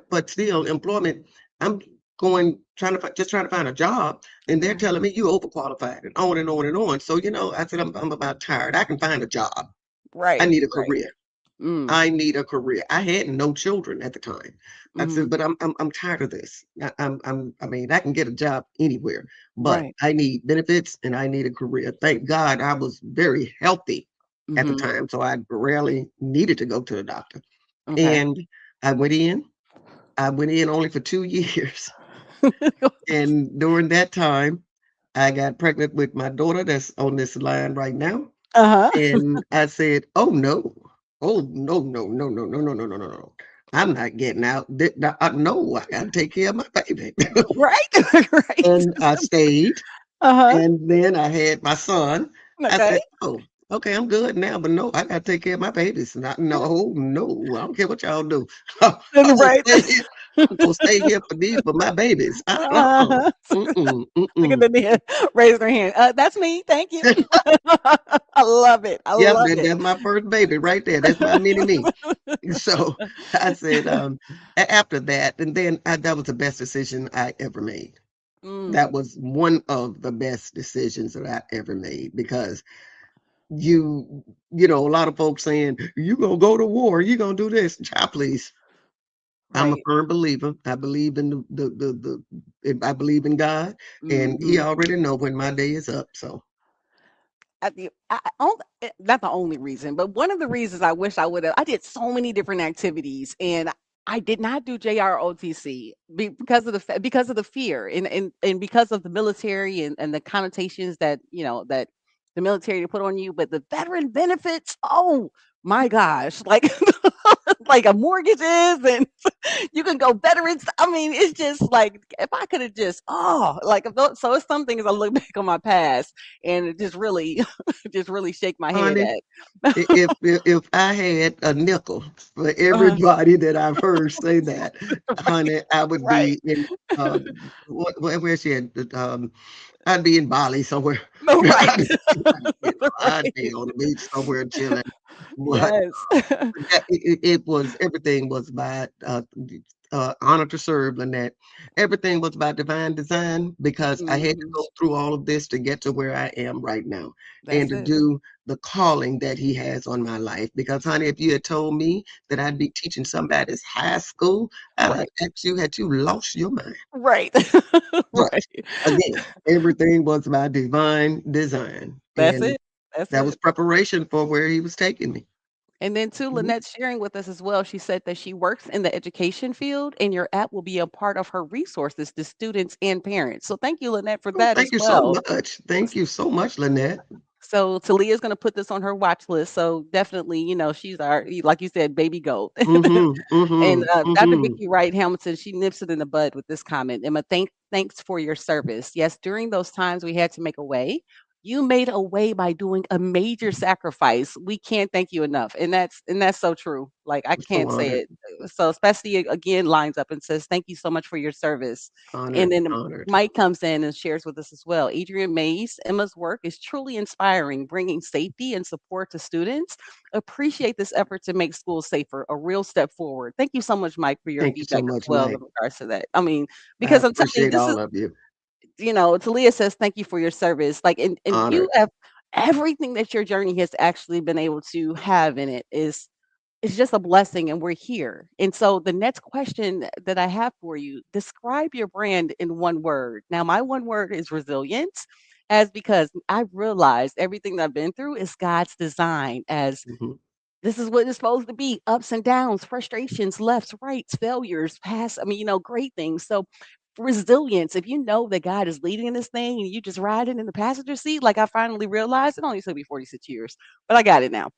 but still, employment. I'm just trying to find a job, and they're Right. telling me you overqualified, and on and on and on. So I said I'm about tired. I can find a job. I Right. need a Right. career. Mm. I need a career. I had no children at the time. I said, Mhm. but I'm tired of this. I mean, I can get a job anywhere, but Right. I need benefits and I need a career. Thank God I was very healthy at the Mhm. time, so I rarely needed to go to the doctor. Okay. And I went in. I went in only for 2 years, and during that time, I got pregnant with my daughter that's on this line right now. Uh-huh. And I said, "Oh, no. Oh, no, no, no, no, no, no, no, no, no, no. I'm not getting out. No, I gotta take care of my baby." Right. Right. And I stayed, Uh-huh. and then I had my son. I Okay. said, "Oh, okay, I'm good now, but no, I gotta take care of my babies. Not no, no, I don't care what y'all do. I'm gonna Right. stay here. I'm gonna stay here for my babies. Uh-huh. Mm-mm, Look at mm-mm." the hand, raise their hand. That's me. Thank you. I love it. I Yep, love it. that's my first baby right there. That's my mini me. So I said, after that, and then that was the best decision I ever made. That Mm, was one of the best decisions that I ever made because a lot of folks saying, you gonna go to war, you gonna do this. Child, please. I'm a right. firm believer. I believe in I believe in God, and He Mhm. already know when my day is up. So not the only reason, but one of the reasons I wish I would have. I did so many different activities, and I did not do JROTC because of the fear and because of the military and the connotations that that the military put on you. But the veteran benefits, oh my gosh, like like a mortgages and you can go veterans. I mean, it's just like if I could have just like so it's some things I look back on my past and it just really just really shake my head Honey, at. if I had a nickel for Uh, everybody that I've heard say that, honey, I would right, be in where's she at? I'd be in Bali somewhere. right, I'd be right. on the beach somewhere chilling. But Yes. it was everything was by honor to serve, Lynette. Everything was by divine design because I had to Mhm. go through all of this to get to where I am right now and That's to it. do the calling that he has on my life. Because, honey, if you had told me that I'd be teaching somebody's high school, I'd have Right. asked you, had you lost your mind? Right. But Right. again, everything was by divine design. That's And it. That's that was it. preparation for where he was taking me. And then too, Mhm. Lynette's sharing with us as well. She said that she works in the education field and your app will be a part of her resources to students and parents. So thank you, Lynette, for Oh, that as thank you so well. much. Thank you so much, Lynette. So Talia's gonna put this on her watch list. So definitely, she's our like you said, baby goat. Mhm, And mhm, Dr. mhm. Vicky Wright Hamilton, she nips it in the bud with this comment. Emma, thanks for your service. Yes, during those times we had to make a way. You made a way by doing a major sacrifice. We can't thank you enough. And that's so true. Like I I'm so can't say honored, it. So especially again lines up and says, thank you so much for your service. And honored, then honored. Mike comes in and shares with us as well. Adrian Mays, Emma's work is truly inspiring, bringing safety and support to students. Appreciate this effort to make schools safer, a real step forward. Thank you so much, Mike, for your Thank you so feedback as much, well in Mike. regards to that. I mean, I because I'm telling you, appreciate this is, all of you. Talia says, thank you for your service. Like, and you Honored. have everything that your journey has actually been able to have in it is it's just a blessing and we're here. And so the next question that I have for you, describe your brand in one word. Now, my one word is resilience, as because I've realized everything that I've been through is God's design as Mhm. this is what it's supposed to be ups and downs, frustrations, lefts, rights, failures, past, I mean, great things. So, resilience, if you know that God is leading in this thing and you just riding in the passenger seat, like I finally realized, it only took me 46 years, but I got it now.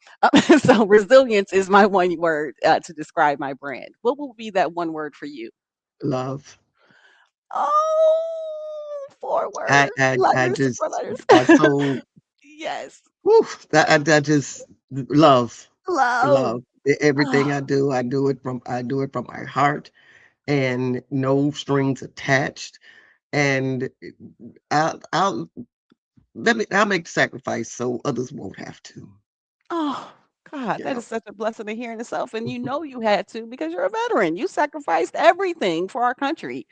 So, resilience is my one word to describe my brand. What will be that one word for you? Love. Oh, four I words, I I letters, four just letters. I so Yes. whew, I just love, Love. love. Everything Oh, I do it from my heart and no strings attached. And I'll I'll make the sacrifice so others won't have to. oh, God, that Yeah. is such a blessing to hear in itself, and you know you had to because you're a veteran. You sacrificed everything for our country.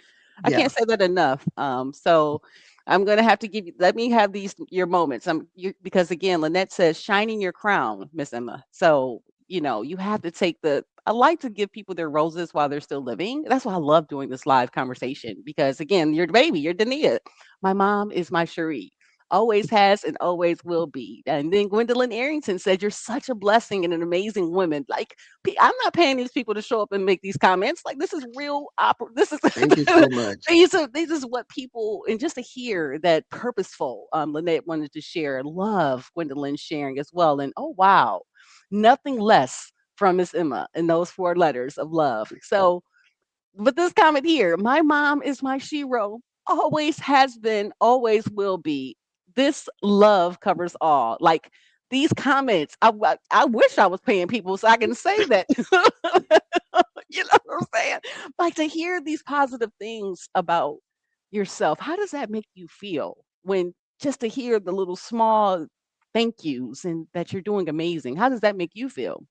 I Yeah. can't say that enough. So I'm gonna have to give you let me have these your moments. Because again, Lynette says, shining your crown, Miss Emma. So, you have to take the I like to give people their roses while they're still living. That's why I love doing this live conversation because again, you're the baby, you're Dania. My mom is my Cherie. Always has and always will be. And then Gwendolyn Arrington said, "You're such a blessing and an amazing woman." Like, I'm not paying these people to show up and make these comments. Like, this is real opera. This is Thank you so much. these is what people and just to hear that purposeful. Lynette wanted to share. Love Gwendolyn sharing as well. And oh wow, nothing less from Miss Emma in those four letters of love. So but this comment here, my mom is my shero, always has been, always will be. This love covers all. Like these comments, I wish I was paying people so I can say that. You know what I'm saying? Like to hear these positive things about yourself. How does that make you feel when just to hear the little small thank yous and that you're doing amazing? How does that make you feel?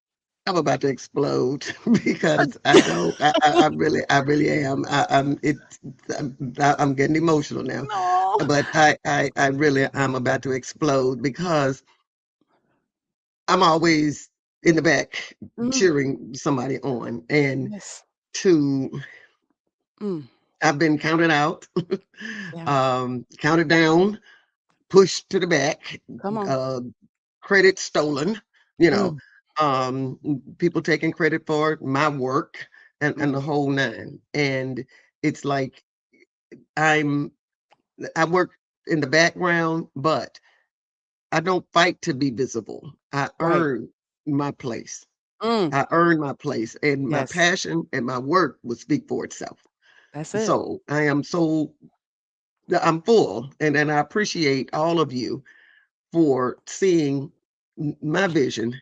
I'm about to explode because I don't. I really am. I'm getting emotional now, No. but I really am about to explode because I'm always in the back Mm, cheering somebody on, and yes. to Mm, I've been counted out, yeah. counted down, pushed to the back, Come on. uh, credit stolen, you know, Mm, people taking credit for my work and the mm, whole nine. And it's like I'm I work in the background, but I don't fight to be visible. I right. earn my place. Mm, I earn my place, and my yes, passion and my work will speak for itself. that's it. So I'm full, and I appreciate all of you for seeing my vision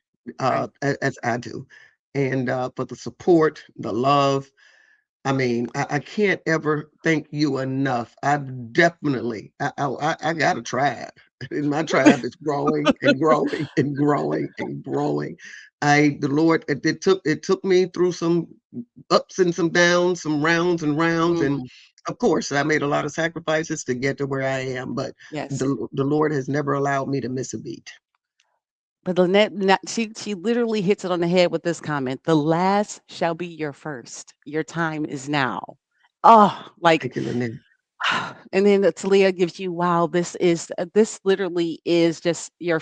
Right. as I do, and for the support, the love. I mean, I can't ever thank you enough. I've definitely, I got a tribe, and my tribe is growing and growing and growing and growing. The Lord, it took me through some ups and some downs, some rounds and rounds, and Mm, of course, I made a lot of sacrifices to get to where I am. But yes. the Lord has never allowed me to miss a beat. But Lynette, she literally hits it on the head with this comment. The last shall be your first. Your time is now. Oh, like Thank you, Lynette. and then the Talia gives you, wow, this literally is just your,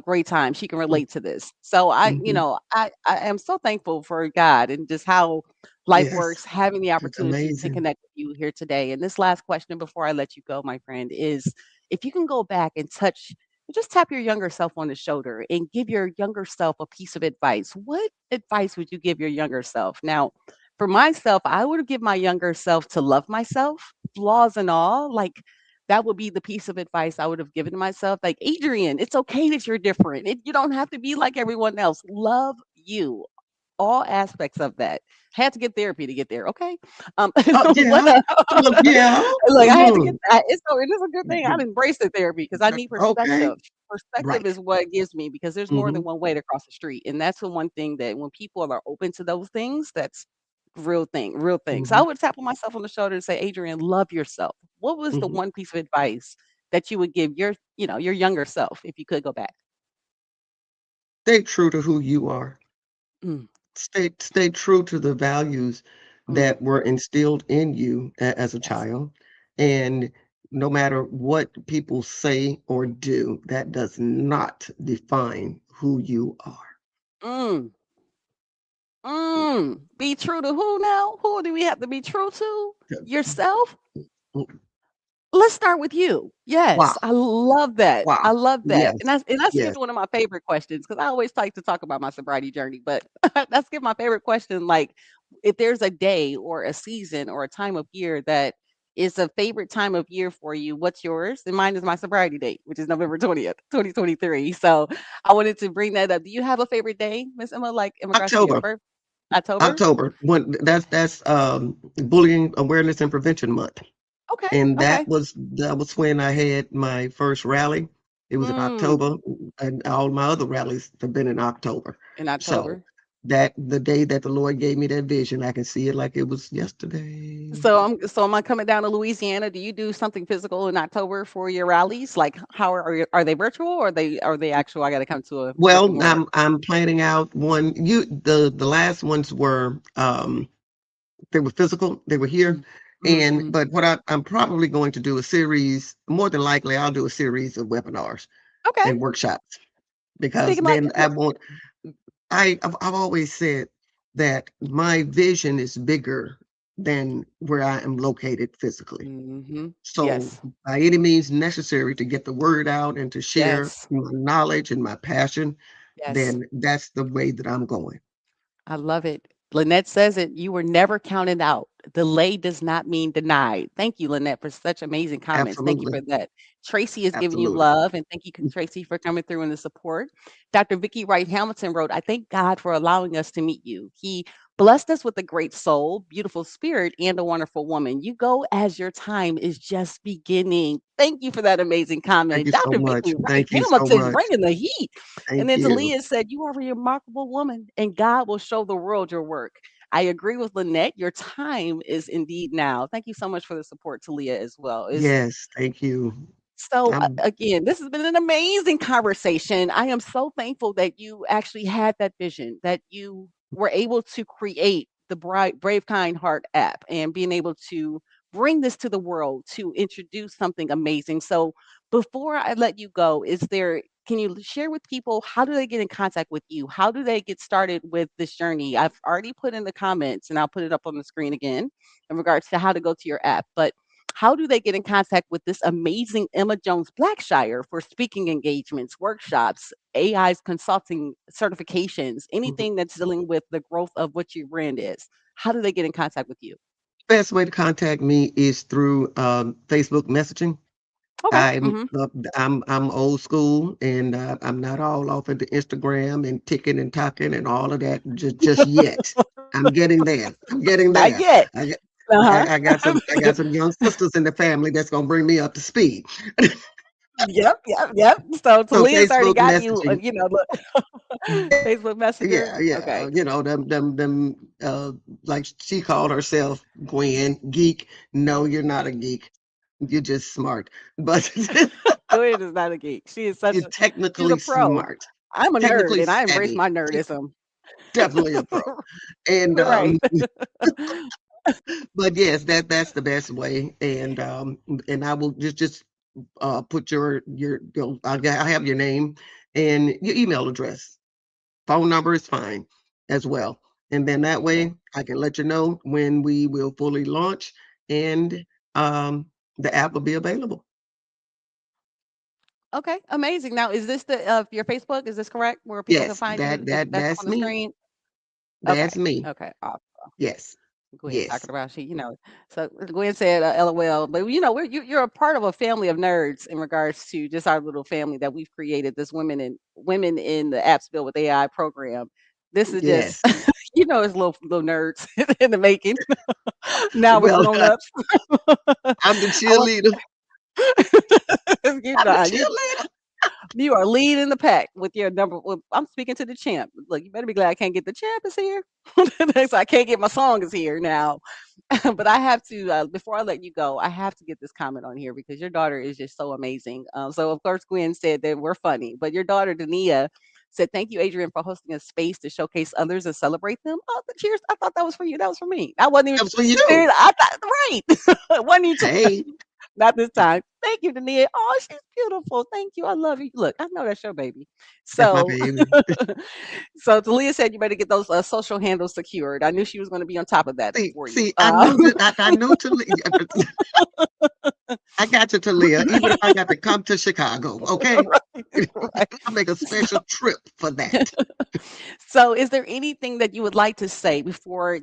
great time. She can relate to this. So Mm-hmm. I am so thankful for God and just how life Yes, works, having the it's opportunity to amazing. connect with you here today. And this last question before I let you go, my friend, is if you can go back and just tap your younger self on the shoulder and give your younger self a piece of advice. What advice would you give your younger self? Now, for myself, I would give my younger self to love myself, flaws and all. Like that would be the piece of advice I would have given to myself. Like, Adrian, it's okay that you're different. You don't have to be like everyone else. Love you, all aspects of that. Had to get therapy to get there. Okay. Oh, But yeah. Well, yeah. like I had to get Mhm. that. It is a good thing I've embraced the therapy because I need Okay. perspective. Perspective Right. is what it gives me because there's more than Mhm. one way to cross the street. And that's the one thing that when people are open to those things, that's real thing. So I Mhm. would tap on myself on the shoulder and say, Adrian, love yourself. What was the Mhm. one piece of advice that you would give your younger self if you could go back? Stay true to who you are. Mm, Stay true to the values mm, that were instilled in you as a yes. child, and no matter what people say or do, that does not define who you are. Mm, Be true to who now? Who do we have to be true to? Yourself? Let's start with you. Yes, Wow. I love that. Wow. I love that. Yes. And I Yes. skipped one of my favorite questions because I always like to talk about my sobriety journey, but let's skip my favorite question. Like, if there's a day or a season or a time of year that is a favorite time of year for you, what's yours? And mine is my sobriety date, which is November 20th, 2023. So I wanted to bring that up. Do you have a favorite day, Miss Emma, like in regards to your October. birth? October? October. When that's Bullying Awareness and Prevention Month. Okay. And Okay. that was when I had my first rally. It was in Mm, October, and all my other rallies have been in October. in So October. that the day that the Lord gave me that vision, I can see it like it was yesterday. So am I coming down to Louisiana? Do you do something physical in October for your rallies? Like how are they virtual or are they actual? I got to come to a brick and Well, mortar. I'm planning out one. The last ones were they were physical. They were here. Mm, mm, And mm. but what I'm probably going to do a series, more than likely I'll do a series of webinars Okay. and workshops, because Speaking like then I won't I've always said that my vision is bigger than where I am located physically. hmm So Yes. by any means necessary to get the word out and to share Yes. my knowledge and my passion, Yes. then that's the way that I'm going. I love it. Lynette says it. You were never counted out. Delay does not mean denied. Thank you, Lynette, for such amazing comments. Thank you Absolutely. for that. Tracy is giving you Absolutely. love, and thank you, Tracy, for coming through and the support. Dr. Vicky Wright Hamilton wrote, I thank God for allowing us to meet you. He blessed us with a great soul, beautiful spirit, and a wonderful woman. You go as your time is just beginning. Thank you for that amazing Thank comment. you so Dr. much. Vicky Wright Thank you so Hamilton much. bringing the heat. And Thank then you. Talia said, you are a remarkable woman, and God will show the world your work. I agree with Lynette. Your time is indeed now. Thank you so much for the support, Talia, as well. Is Yes, thank you. so I'm again, this has been an amazing conversation. I am so thankful that you actually had that vision, that you were able to create the Brave Kind Heart app and being able to bring this to the world to introduce something amazing. So before I let you go, can you share with people how do they get in contact with you? How do they get started with this journey? I've already put in the comments and I'll put it up on the screen again in regards to how to go to your app. But how do they get in contact with this amazing Emma Jones Blackshire for speaking engagements, workshops, AI's consulting certifications, Mhm. anything that's dealing with the growth of what your brand is? How do they get in contact with you? Best way to contact me is through Facebook messaging. Okay. I'm uh, I'm old school, and I'm not all off into Instagram and ticking and talking and all of that just yet. I'm getting there. I'm getting Not there. yet. I got Uh-huh. I got some young sisters in the family that's gonna bring me up to speed. Yep, yep, yep. So So Talia's already Facebook got you, messaging, look, yeah, Facebook Messenger. yeah, Okay. like she called herself Gwen geek. No, you're not a geek. You're just smart, but Gwen is not a geek. you're She's a technically pro. smart, I'm a nerd technically and I embrace savvy. my She's nerdism. definitely a pro. And Right. but yes, that's the best way. And I will just put I have your name and your email address. Phone number is fine as well. And then that Okay. way I can let you know when we will fully launch and um the app will be available. Okay. Amazing. Now, is this the your Facebook? Is this correct? Where people can Yes, find you? That's up that's on the me. screen? Okay. That's me. Okay. Awesome. Yes. Gwen Yes. talking about so Gwen said, LOL, but you're a part of a family of nerds in regards to just our little family that we've created, this women in the apps built with AI program. This is just, Yes. it's little nerds in the making. Now we're Well, grown ups. I'm the I want, cheerleader. you I'm the know, cheerleader. you are leading the pack with your number. Well, I'm speaking to the champ. Look, you better be glad I can't get the champ is here. So I can't get my song is here now. But I have to, before I let you go, I have to get this comment on here because your daughter is just so amazing. So, of course, Gwen said that we're funny, but your daughter, Dania, said, "Thank you, Adrian, for hosting a space to showcase others and celebrate them." Oh, cheers. I thought that was for you. That was for me. I wasn't even, That was for you. serious. I thought, right. It wasn't even, Hey, not this time. Thank you, Dania. Oh, she's beautiful. Thank you. I love you. Look, I know that's your baby. that's my So, baby. so Talia said you better get those social handles secured. I knew she was going to be on top of that for you. I knew that I knew to I got you, Talia, even if I got to come to Chicago, okay? Right. I'll make a special trip for that. So, is there anything that you would like to say before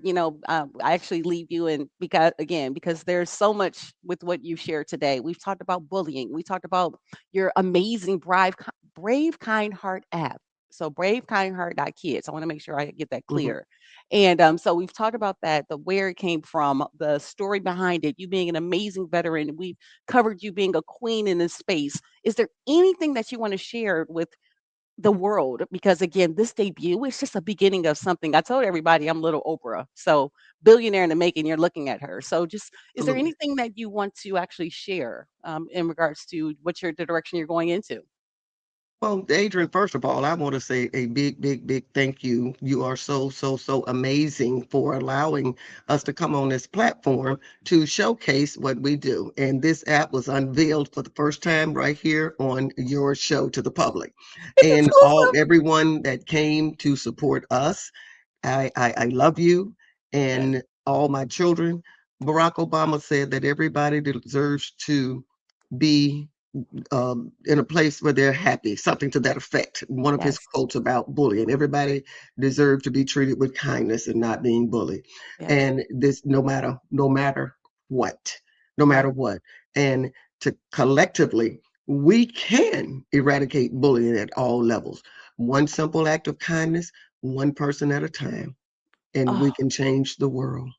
I actually leave you? And because there's so much with what you shared today. We've talked about bullying. We talked about your amazing brave kind heart app. So bravekindheart.kids. I want to make sure I get that Mhm. clear. And so we've talked about that, the where it came from, the story behind it, you being an amazing veteran. We've covered you being a queen in this space. Is there anything that you want to share with the world? Because again, this debut is just a beginning of something. I told everybody I'm little Oprah. So billionaire in the making, you're looking at her. So just is there Absolutely. anything that you want to actually share in regards to the direction you're going into? Well, Adrian, first of all, I want to say a big, big, big thank you. You are so, so, so amazing for allowing us to come on this platform to showcase what we do. And this app was unveiled for the first time right here on your show to the public. It's And exclusive. everyone that came to support us, I love you Yes. and all my children. Barack Obama said that everybody deserves to be in a place where they're happy, something to that effect. One of his Yes. quotes about bullying: everybody deserves to be treated with kindness and not being bullied. Yes. And this, no matter what, no matter Right. what, and to collectively, we can eradicate bullying at all levels. One simple act of kindness, one person at a time, and we Oh, can change the world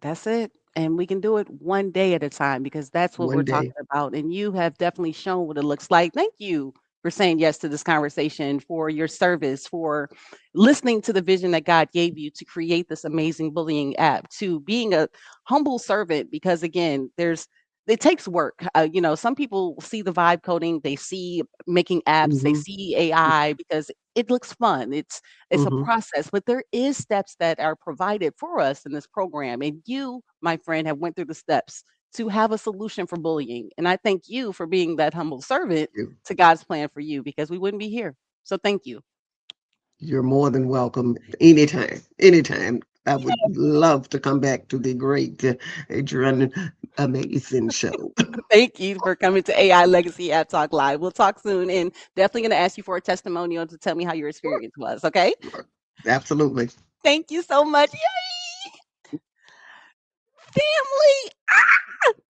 that's it. And we can do it one day at a time because that's what we're one day. talking about. And you have definitely shown what it looks like. Thank you for saying yes to this conversation, for your service, for listening to the vision that God gave you to create this amazing bullying app, to being a humble servant. Because again, there's it takes work. Some people see the vibe coding, they see making apps, they Mhm. see AI because it looks fun. It's a Mhm. process, but there is steps that are provided for us in this program, and you, my friend, have went through the steps to have a solution for bullying. And I thank you for being that humble servant You. to God's plan for you because we wouldn't be here. So thank you. You're more than welcome anytime. Anytime. I would love to come back to the great Adrian Amazing show. Thank you for coming to AI Legacy App Talk Live. We'll talk soon and definitely going to ask you for a testimonial to tell me how your Sure, experience was. Okay. sure. Absolutely. Thank you so much. Yay! Family.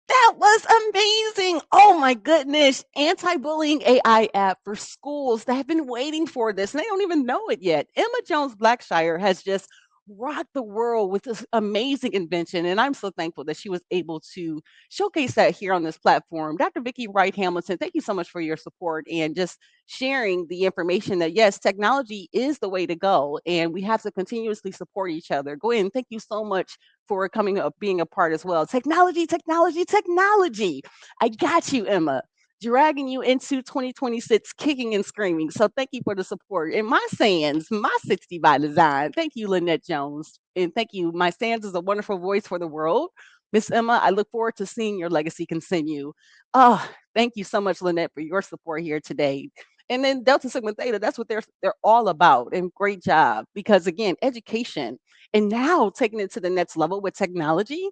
That was amazing. Oh my goodness. Anti-bullying AI app for schools that have been waiting for this. And they don't even know it yet. Emma Jones Blackshire has just rocked the world with this amazing invention. And I'm so thankful that she was able to showcase that here on this platform. Dr. Vicky Wright Hamilton, thank you so much for your support and just sharing the information that yes, technology is the way to go. And we have to continuously support each other. Go ahead and thank you so much for coming up, being a part as well. Technology, technology, technology. I got you, Emma. Dragging you into 2026, kicking and screaming. So thank you for the support. And my Sands, my 60 by design. Thank you, Lynette Jones. And thank you. My Sands is a wonderful voice for the world. Miss Emma, I look forward to seeing your legacy continue. Oh, thank you so much, Lynette, for your support here today. And then Delta Sigma Theta, that's what they're all about. And great job. Because again, education and now taking it to the next level with technology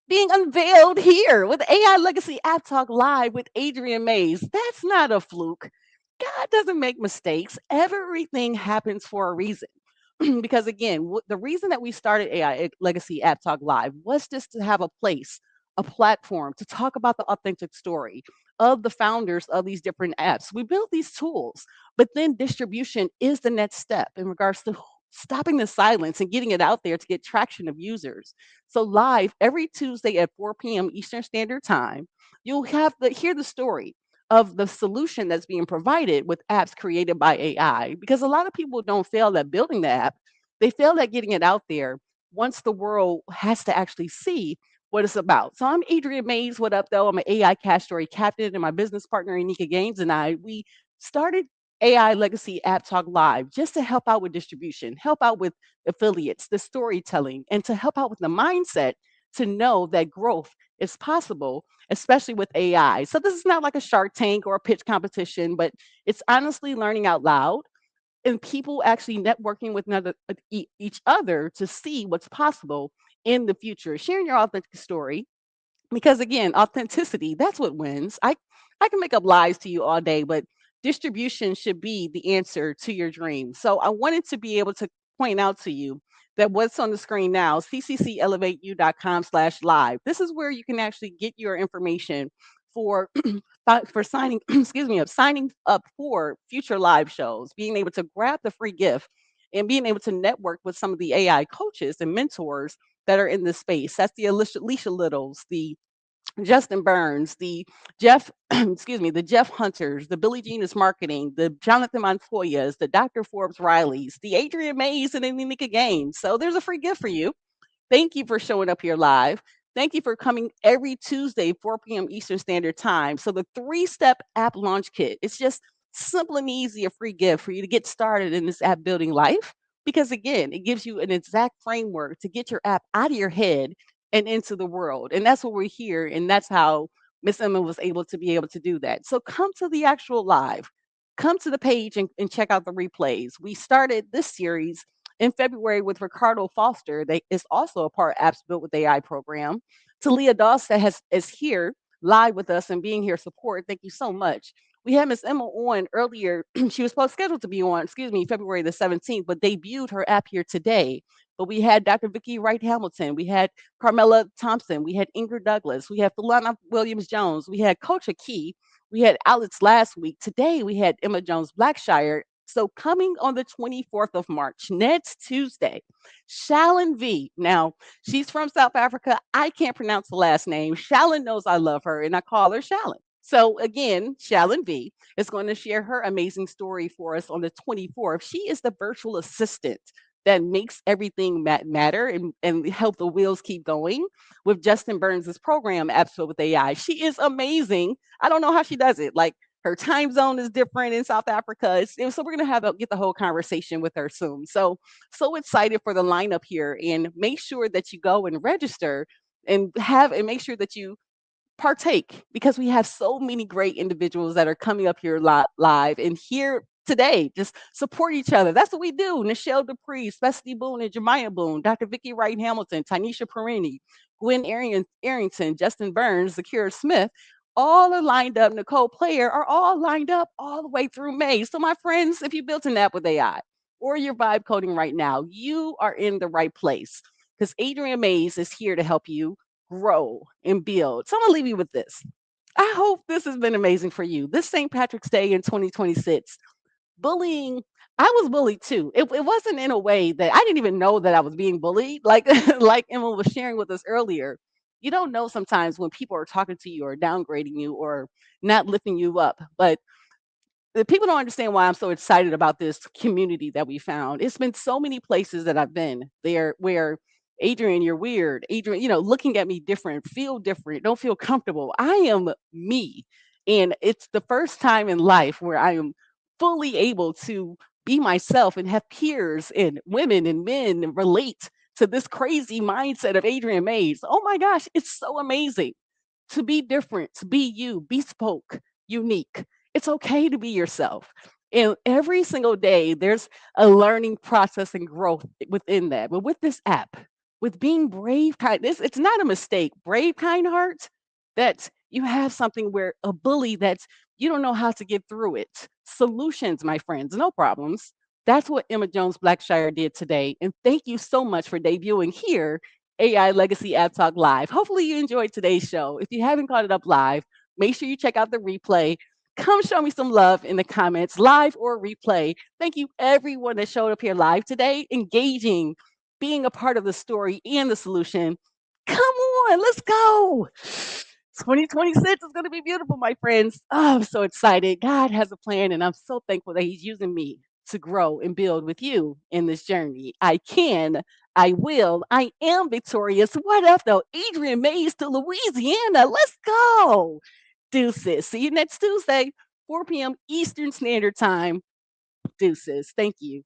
being unveiled here with AI Legacy App Talk Live with Adrian Mays. That's not a fluke. God doesn't make mistakes. Everything happens for a reason. Because again, the reason that we started AI Legacy App Talk Live was just to have a place, a platform to talk about the authentic story of the founders of these different apps. We built these tools, but then distribution is the next step in regards to stopping the silence and getting it out there to get traction of users. So live every Tuesday at 4 p.m. Eastern Standard Time, you'll have to hear the story of the solution that's being provided with apps created by AI. Because a lot of people don't fail at building the app, they fail at getting it out there once the world has to actually see what it's about. So I'm Adrian Mays. What up, though? I'm an AI cash story captain, and my business partner, Anika Gaines, and we started AI Legacy App Talk Live just to help out with distribution, help out with affiliates, the storytelling, and to help out with the mindset to know that growth is possible, especially with AI. So this is not like a Shark Tank or a pitch competition, but it's honestly learning out loud and people actually networking with each other to see what's possible in the future, sharing your authentic story because again, authenticity, that's what wins. I can make up lies to you all day, but distribution should be the answer to your dream. So I wanted to be able to point out to you that what's on the screen now, cccelevate.com/live. This is where you can actually get your information for for signing, excuse me, of signing up for future live shows, being able to grab the free gift and being able to network with some of the AI coaches and mentors that are in this space. That's the Alicia Littles, the Justin Burns, the Jeff, excuse me, the Jeff Hunters, the Billie Jean is Marketing, the Jonathan Montoyas, the Dr. Forbes Rileys, the Adrian Mays, and the Nika Gaines. So there's a free gift for you. Thank you for showing up here live. Thank you for coming every Tuesday, 4 p.m. Eastern Standard Time. So the three-step app launch kit, it's just simple and easy, a free gift for you to get started in this app building life. Because again, it gives you an exact framework to get your app out of your head and into the world. And that's what we're here. And that's how Miss Emma was able to be able to do that. So come to the actual live. Come to the page and check out the replays. We started this series in February with Ricardo Foster. They is also a part of Apps Built with AI program. Talia Doss that is here live with us and being here support. Thank you so much. We had Miss Emma on earlier. She was supposed scheduled to be on, excuse me, February the 17th, but debuted her app here today. But we had Dr. Vicky Wright Hamilton, we had Carmela Thompson, we had Ingrid Douglas, we had Philana Williams Jones, we had Coach Akey, we had Alex last week. Today we had Emma Jones Blackshire. So coming on the 24th of March, next Tuesday, Shallon V. Now, she's from South Africa. I can't pronounce the last name. Shallon knows I love her, and I call her Shallon. So again, Shallon V is going to share her amazing story for us on the 24th. She is the virtual assistant that makes everything matter and help the wheels keep going with Justin Burns' program, Apps with AI. She is amazing. I don't know how she does it. Like her time zone is different in South Africa. So we're gonna get the whole conversation with her soon. So excited for the lineup here, and make sure that you go and register and make sure that you partake, because we have so many great individuals that are coming up here live and here today. Just support each other. That's what we do. Nichelle Dupree, Specialty Boone and Jemiah Boone, Dr. Vicky Wright Hamilton, Tanisha Perini, Gwen Arrington, Justin Burns, Zakira Smith, all are lined up. Nicole Player are all lined up all the way through May. So my friends, if you built an app with AI or you're vibe coding right now, you are in the right place, because Adrian Mays is here to help you grow and build. So I'm gonna leave you with this. I hope this has been amazing for you. This St. Patrick's Day in 2026, bullying, I was bullied too. It wasn't in a way that I didn't even know that I was being bullied. Like like Emma was sharing with us earlier. You don't know sometimes when people are talking to you or downgrading you or not lifting you up. But the people don't understand why I'm so excited about this community that we found. It's been so many places that I've been there where Adrian, you're weird. Adrian, looking at me different, feel different, don't feel comfortable. I am me. And it's the first time in life where I am fully able to be myself and have peers and women and men and relate to this crazy mindset of Adrian Mays. Oh my gosh, it's so amazing to be different, to be you, bespoke, unique. It's okay to be yourself. And every single day, there's a learning process and growth within that. But with this app, with being brave, kind, it's not a mistake. Brave, kind heart, that you have something where a bully that you don't know how to get through it. Solutions, my friends, no problems. That's what Emma Jones Blackshire did today. And thank you so much for debuting here AI Legacy App Talk Live. Hopefully, you enjoyed today's show. If you haven't caught it up live, make sure you check out the replay. Come show me some love in the comments, live or replay. Thank you, everyone that showed up here live today, engaging, being a part of the story and the solution. Come on, let's go. 2026 is going to be beautiful, my friends. Oh, I'm so excited. God has a plan, and I'm so thankful that He's using me to grow and build with you in this journey. I can, I will, I am victorious. What up, though? Adrian Mays to Louisiana. Let's go. Deuces. See you next Tuesday, 4 p.m. Eastern Standard Time. Deuces. Thank you.